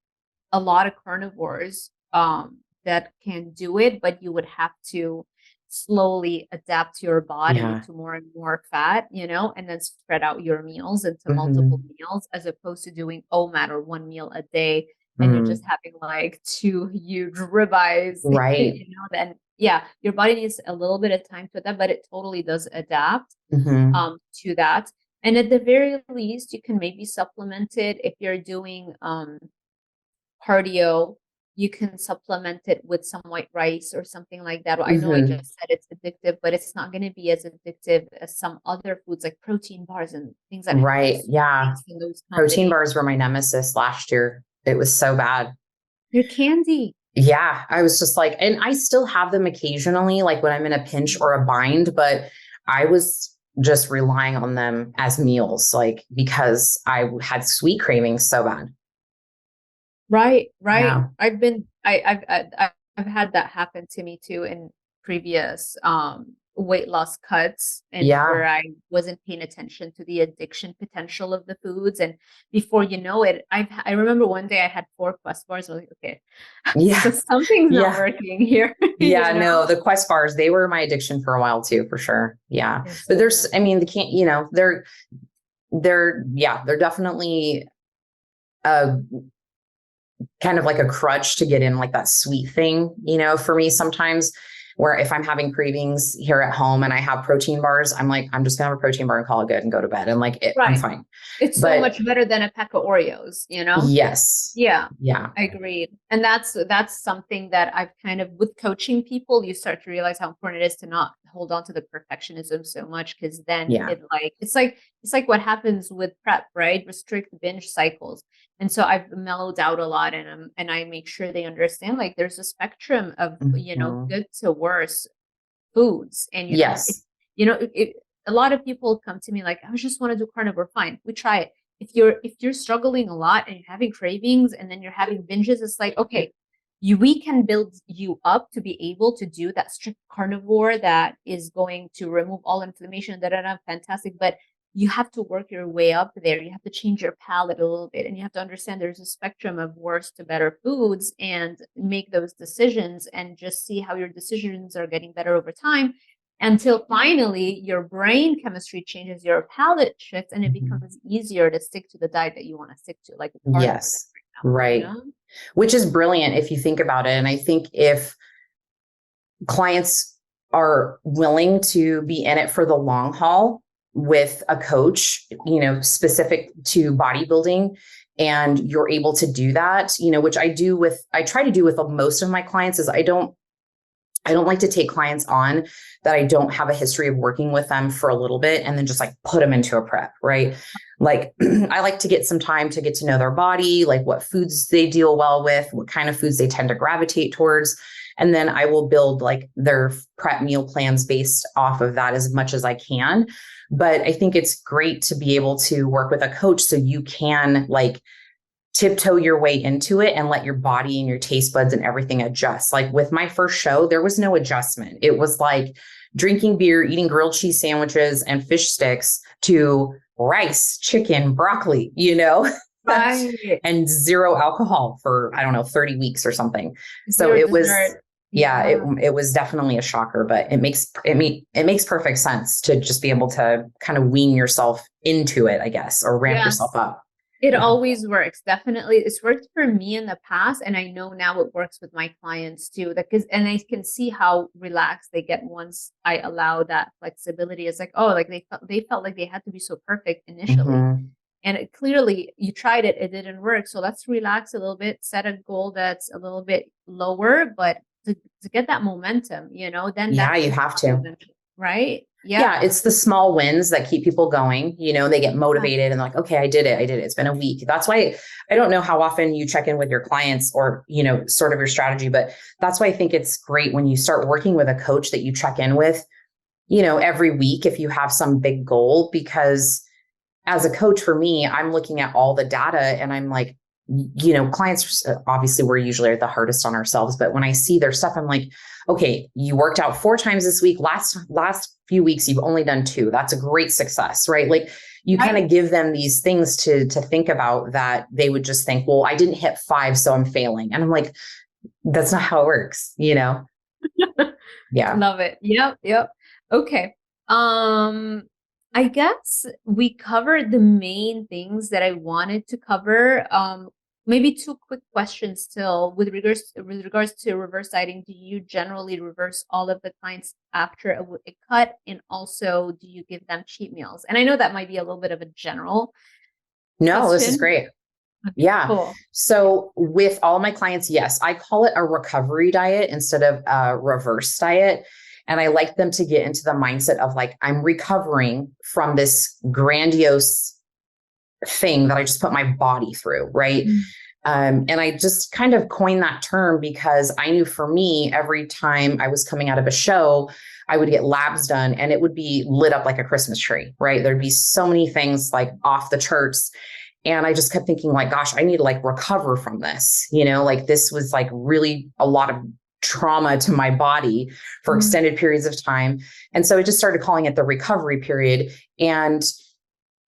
a lot of carnivores that can do it, but you would have to slowly adapt your body
Yeah.
to more and more fat, and then spread out your meals into multiple
Hmm.
meals as opposed to doing OMAD or one meal a day and you're just
Mm.
having like two huge ribeyes,
Right.
then yeah, your body needs a little bit of time to adapt, but it totally does adapt
Hmm.
to that. And at the very least, you can maybe supplement it if you're doing cardio, you can supplement it with some white rice or something like that. I know I
Hmm.
just said it's addictive, but it's not going to be as addictive as some other foods like protein bars and things that have
Right. Yeah.
sweets in those
Protein
combinations.
bars were my nemesis last year. It was so bad.
They're candy.
Yeah. I was just like, and I still have them occasionally, like when I'm in a pinch or a bind, but I was just relying on them as meals, like because I had sweet cravings so bad.
Right, right.
Yeah.
I've had that happen to me too in previous weight loss cuts and where
Yeah.
I wasn't paying attention to the addiction potential of the foods. And before you know it, I remember one day I had 4 Quest bars. I was like, okay, so
Yeah.
something's not
Yeah.
working here,
Yeah, no, the Quest bars, they were my addiction for a while too, for sure. Yeah.
They're
But
so
there's,
good.
I mean, they can't, they're definitely a kind of like a crutch to get in like that sweet thing, for me sometimes where if I'm having cravings here at home and I have protein bars, I'm like, I'm just gonna have a protein bar and call it good and go to bed. And like, I'm
Right.
fine.
It's so
But
much better than a pack of Oreos.
yes.
Yeah,
Yeah.
I agreed. And that's something that I've kind of with coaching people, you start to realize how important it is to not hold on to the perfectionism so much because then
Yeah.
it's like what happens with prep, right? Restrict binge cycles. And so I've mellowed out a lot and I make sure they understand like there's a spectrum of,
Mhm.
good to worse foods. And
Yes.
a lot of people come to me like, I just want to do carnivore. Fine, we try it. If you're struggling a lot and you're having cravings and then you're having binges, it's like, okay, we can build you up to be able to do that strict carnivore that is going to remove all inflammation, da da da, fantastic. But you have to work your way up there. You have to change your palate a little bit, and you have to understand there's a spectrum of worse to better foods and make those decisions and just see how your decisions are getting better over time until finally your brain chemistry changes, your palate shifts, and it
Mhm.
becomes easier to stick to the diet that you want to stick to, like a carnivore, then,
Yes.
for
Right.
example.
Which is brilliant if you think about it. And I think if clients are willing to be in it for the long haul with a coach, specific to bodybuilding, and you're able to do that, which I try to do with most of my clients is I don't like to take clients on that I don't have a history of working with them for a little bit and then just like put them into a prep, right? Like I like to get some time to get to know their body, like what foods they deal well with, what kind of foods they tend to gravitate towards. And then I will build like their prep meal plans based off of that as much as I can. But I think it's great to be able to work with a coach so you can like tiptoe your way into it and let your body and your taste buds and everything adjust. Like with my first show, there was no adjustment. It was like drinking beer, eating grilled cheese sandwiches and fish sticks to rice, chicken, broccoli,
Right.
and zero alcohol for, I don't know, 30 weeks or something. So
Zero
it was,
dessert.
yeah,
Yeah.
it was definitely a shocker, but it makes perfect sense to just be able to kind of wean yourself into it, I guess, or ramp yourself
Yes.
up.
It
Yeah.
always works. Definitely. It's worked for me in the past, and I know now it works with my clients too. And I can see how relaxed they get once I allow that flexibility. It's like, oh, like they felt like they had to be so perfect initially.
Mhm.
And clearly you tried it, it didn't work. So let's relax a little bit, set a goal that's a little bit lower, but to get that momentum, then
Yeah,
that
you
can
have
help you
to.
eventually, right? Yeah.
Yeah, it's the small wins that keep people going. They get
Yeah.
motivated and like, okay, I did it. I did it. It's been a week. That's why I don't know how often you check in with your clients or, sort of your strategy, but that's why I think it's great when you start working with a coach that you check in with, every week if you have some big goal, because as a coach for me, I'm looking at all the data and I'm like, clients, obviously we're usually the hardest on ourselves, but when I see their stuff, I'm like, okay, you worked out 4 times this week. Last few weeks, you've only done 2. That's a great success, right? Like you kind
Right.
of give them these things to think about that they would just think, well, I didn't hit 5, so I'm failing. And I'm like, that's not how it works, Yeah.
Love it. Yep. Yep. Okay. Um, I guess we covered the main things that I wanted to cover. Maybe two quick questions still with regards to reverse dieting. Do you generally reverse all of the clients after a cut, and also do you give them cheat meals? And I know that might be a little bit of a general
No, this is
question.
great.
Okay,
Yeah.
cool.
So with all my clients, yes, I call it a recovery diet instead of a reverse diet. And I like them to get into the mindset of like, I'm recovering from this grandiose thing that I just put my body through. Right.
Mm.
And I just kind of coined that term because I knew for me, every time I was coming out of a show, I would get labs done and it would be lit up like a Christmas tree, right? There'd be so many things like off the charts. And I just kept thinking like, gosh, I need to like recover from this, like this was like really a lot of trauma to my body for
Mm.
extended periods of time. And so I just started calling it the recovery period. And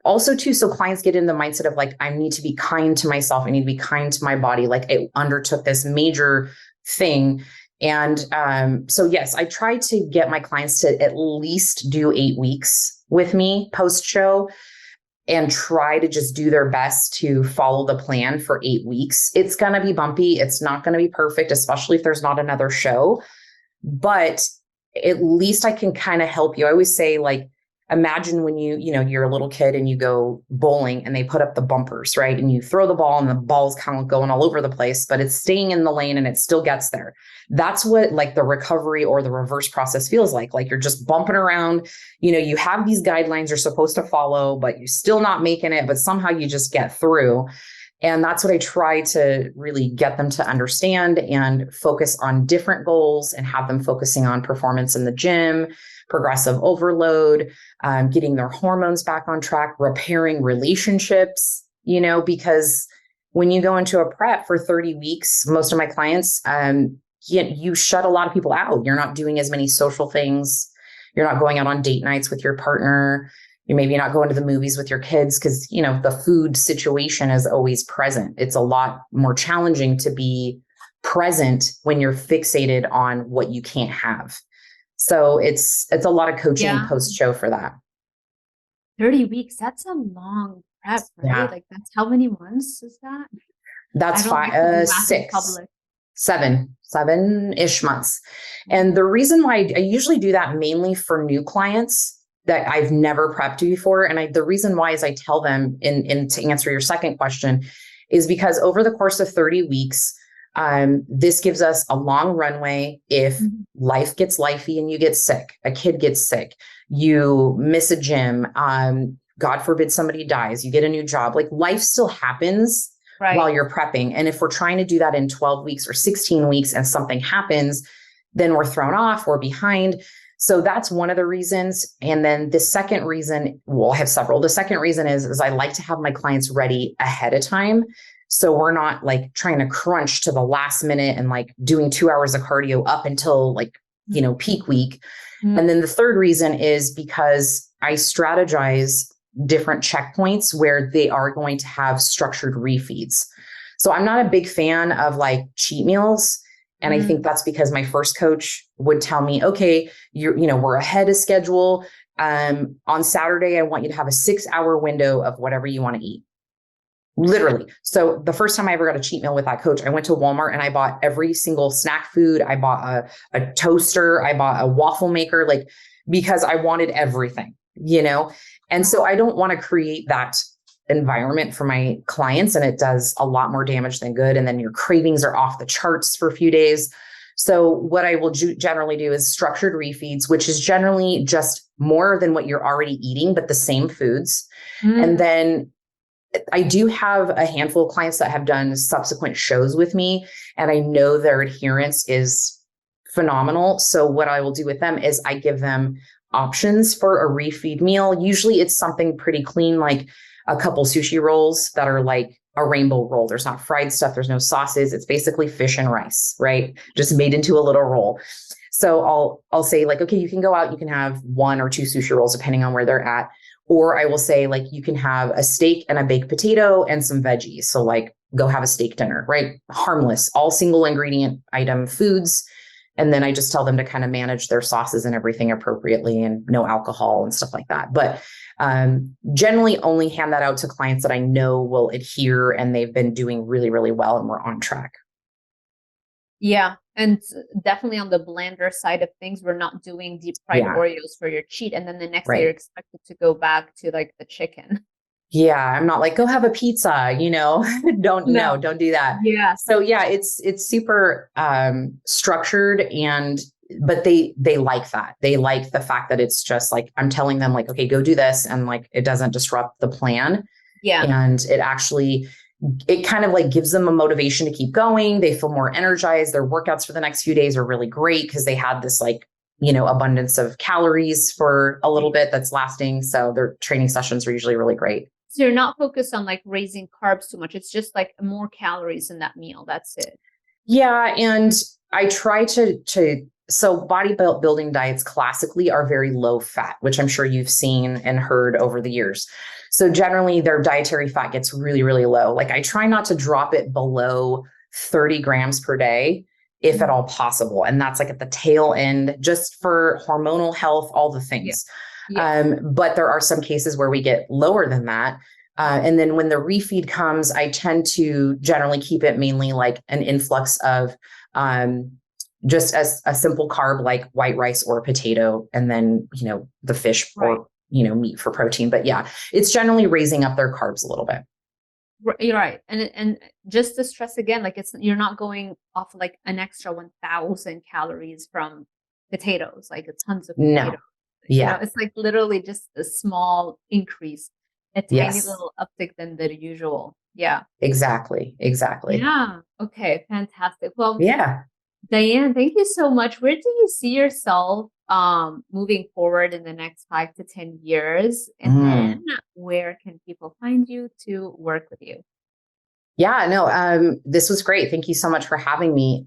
also too, so clients get in the mindset of like, I need to be kind to myself. I need to be kind to my body. Like I undertook this major thing. And so yes, I try to get my clients to at least do 8 weeks with me post show and try to just do their best to follow the plan for 8 weeks. It's going to be bumpy. It's not going to be perfect, especially if there's not another show, but at least I can kind of help you. I always say like, imagine when you're a little kid and you go bowling and they put up the bumpers, right? And you throw the ball and the ball's kind of going all over the place, but it's staying in the lane and it still gets there. That's what like the recovery or the reverse process feels like. Like you're just bumping around, you have these guidelines you're supposed to follow, but you're still not making it, but somehow you just get through. And that's what I try to really get them to understand and focus on different goals and have them focusing on performance in the gym, progressive overload, getting their hormones back on track, repairing relationships, because when you go into a prep for 30 weeks, most of my clients, you shut a lot of people out. You're not doing as many social things. You're not going out on date nights with your partner. You're maybe not going to the movies with your kids because, the food situation is always present. It's a lot more challenging to be present when you're fixated on what you can't have. So it's a lot of coaching
Yeah.
post show for that.
30 weeks, that's a long prep, right?
Yeah.
Like that's how many months is that? I
That's
don't like to do math in
6,
public.
7-ish months. And the reason why I usually do that mainly for new clients that I've never prepped before. And the reason why is I tell them in to answer your second question is because over the course of 30 weeks, this gives us a long runway. If life gets lifey and you get sick, a kid gets sick, you miss a gym, God forbid somebody dies, you get a new job, like life still happens while you're prepping. And if we're trying to do that in 12 weeks or 16 weeks and something happens, then we're thrown off, we're behind. So that's one of the reasons. And then the second reason, well, I have several. The second reason is I like to have my clients ready ahead of time. So we're not like trying to crunch to the last minute and like doing 2 hours of cardio up until like, peak week. And then the third reason is because I strategize different checkpoints where they are going to have structured refeeds. So I'm not a big fan of like cheat meals. And I think that's because my first coach would tell me, okay, we're ahead of schedule. On Saturday, I want you to have a 6-hour window of whatever you want to eat. Literally. So the first time I ever got a cheat meal with that coach, I went to Walmart and I bought every single snack food. I bought a toaster. I bought a waffle maker, like, because I wanted everything, And so I don't want to create that environment for my clients, and it does a lot more damage than good. And then your cravings are off the charts for a few days. So what I will generally do is structured refeeds, which is generally just more than what you're already eating, but the same foods. And
Mm,
then I do have a handful of clients that have done subsequent shows with me, and I know their adherence is phenomenal. So what I will do with them is I give them options for a refeed meal. Usually it's something pretty clean, like a couple sushi rolls that are like a rainbow roll. There's not fried stuff. There's no sauces. It's basically fish and rice, right? Just made into a little roll. So I'll say like, okay, you can go out, you can have one or two sushi rolls depending on where they're at. Or I will say like, you can have a steak and a baked potato and some veggies. So like go have a steak dinner, right? Harmless, all single ingredient item foods. And then I just tell them to kind of manage their sauces and everything appropriately and no alcohol and stuff like that. But generally only hand that out to clients that I know will adhere and they've been doing really, really well and we're on track.
yeah. And definitely on the blender side of things, we're not doing deep fried
Yeah.
Oreos for your cheat. And then the next day you're
Right.
expected to go back to like the chicken.
Yeah. I'm not like, go have a pizza,
No.
don't do that.
Yeah.
So yeah, it's super structured and but they like that. They like the fact that it's just like I'm telling them like, okay, go do this and like it doesn't disrupt the plan.
Yeah.
And it kind of like gives them a motivation to keep going. They feel more energized. Their workouts for the next few days are really great because they had this like, abundance of calories for a little bit that's lasting. So their training sessions are usually really great.
So you're not focused on like raising carbs too much. It's just like more calories in that meal. That's it.
Yeah. And I try so bodybuilding diets classically are very low fat, which I'm sure you've seen and heard over the years. So generally their dietary fat gets really, really low. Like I try not to drop it below 30 grams per day, if at all possible. And that's like at the tail end, just for hormonal health, all the
Yeah.
things.
Yeah.
But there are some cases where we get lower than that. And then when the refeed comes, I tend to generally keep it mainly like an influx of just as a simple carb like white rice or potato, and then, the fish
Right.
or, meat for protein. But yeah, it's generally raising up their carbs a little bit.
You're right. And just to stress again, like you're not going off like an extra 1,000 calories from potatoes, like tons of potatoes.
No. Yeah.
It's like literally just a small increase, a tiny
Yes.
little uptick than the usual. Yeah.
Exactly. Exactly.
Yeah. Okay. Fantastic. Well,
Yeah.
Diane, thank you so much. Where do you see yourself moving forward in the next 5 to 10 years? And then
Mm.
where can people find you to work with you?
Yeah. No, this was great. Thank you so much for having me.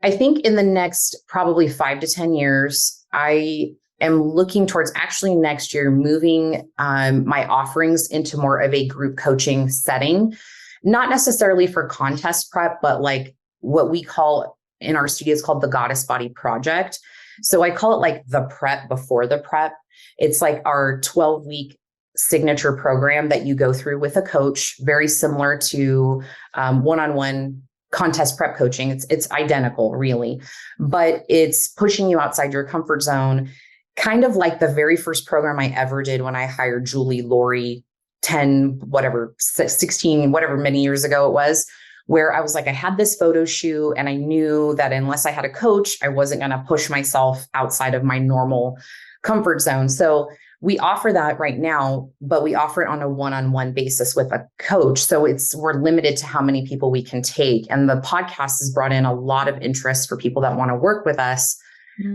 I think in the next probably 5 to 10 years, I am looking towards actually next year moving my offerings into more of a group coaching setting, not necessarily for contest prep, but like what we call in our studio is called the Goddess Body Project. So I call it like the prep before the prep. It's like our 12-week signature program that you go through with a coach, very similar to one-on-one contest prep coaching. It's identical really, but it's pushing you outside your comfort zone, kind of like the very first program I ever did when I hired Julie Lori 10, whatever, 16, whatever, many years ago it was, where I was like, I had this photo shoot and I knew that unless I had a coach, I wasn't going to push myself outside of my normal comfort zone. So we offer that right now, but we offer it on a one-on-one basis with a coach. So we're limited to how many people we can take. And the podcast has brought in a lot of interest for people that want to work with us,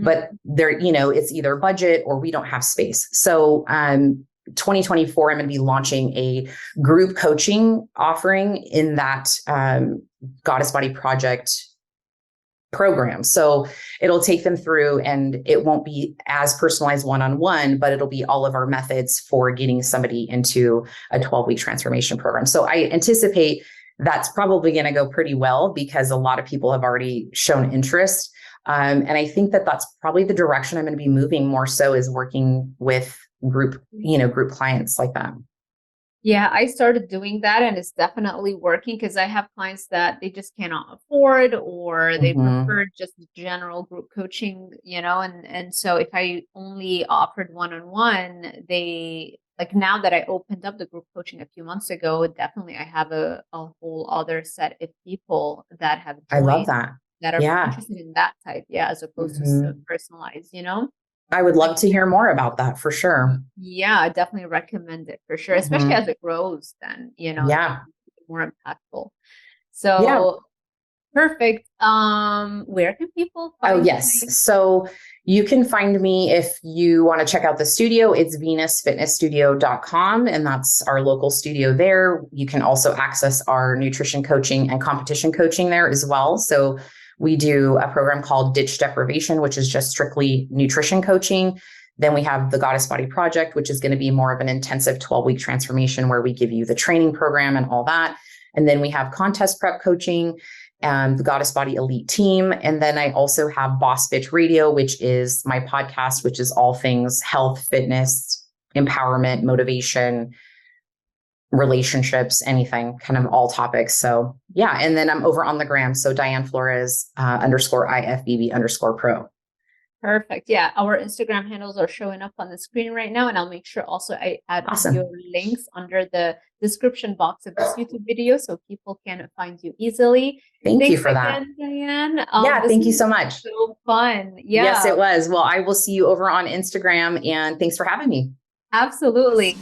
but it's either budget or we don't have space. So 2024, I'm going to be launching a group coaching offering in that Goddess Body Project program. So it'll take them through and it won't be as personalized one-on-one, but it'll be all of our methods for getting somebody into a 12-week transformation program. So I anticipate that's probably going to go pretty well because a lot of people have already shown interest. And I think that that's probably the direction I'm going to be moving more so is working with group clients like that.
Yeah, I started doing that and it's definitely working because I have clients that they just cannot afford or they
Mm-hmm.
prefer just general group coaching, and so if I only offered one-on-one, they like now that I opened up the group coaching a few months ago, definitely I have a whole other set of people that have
I love
joined.
that.
that are
Yeah.
interested in that type, yeah, as opposed to
Mhm.
personalized, you know?
I would
I
love to hear more about that for sure.
Yeah, I definitely recommend it for sure, especially
Mhm.
as it grows then, it
Yeah.
becomes more impactful.
Yeah.
So, perfect. Where can people
Oh,
find you,
yes.
Diane?
So you can find me if you want to check out the studio. It's venusfitnessstudio.com, and that's our local studio there. You can also access our nutrition coaching and competition coaching there as well. So we do a program called Ditch Deprivation, which is just strictly nutrition coaching. Then we have the Goddess Body Project, which is going to be more of an intensive 12-week transformation where we give you the training program and all that. And then we have contest prep coaching and the Goddess Body Elite Team. And then I also have Boss Bitch Radio, which is my podcast, which is all things health, fitness, empowerment, motivation, relationships, anything, kind of all topics. So yeah. And then I'm over on the gram. So Diane Flores underscore IFBB underscore pro.
Perfect. Yeah, our Instagram handles are showing up on the screen right now, and I'll make sure also I add your
Awesome.
links under the description box of this YouTube video so people can find you easily.
Thank you
Thanks
for that.
again, Diane.
Yeah.
This
Thank you
was
so much.
so fun.
Yes,
Yeah,
it was. Well, I will see you over on Instagram, and thanks for having me.
absolutely.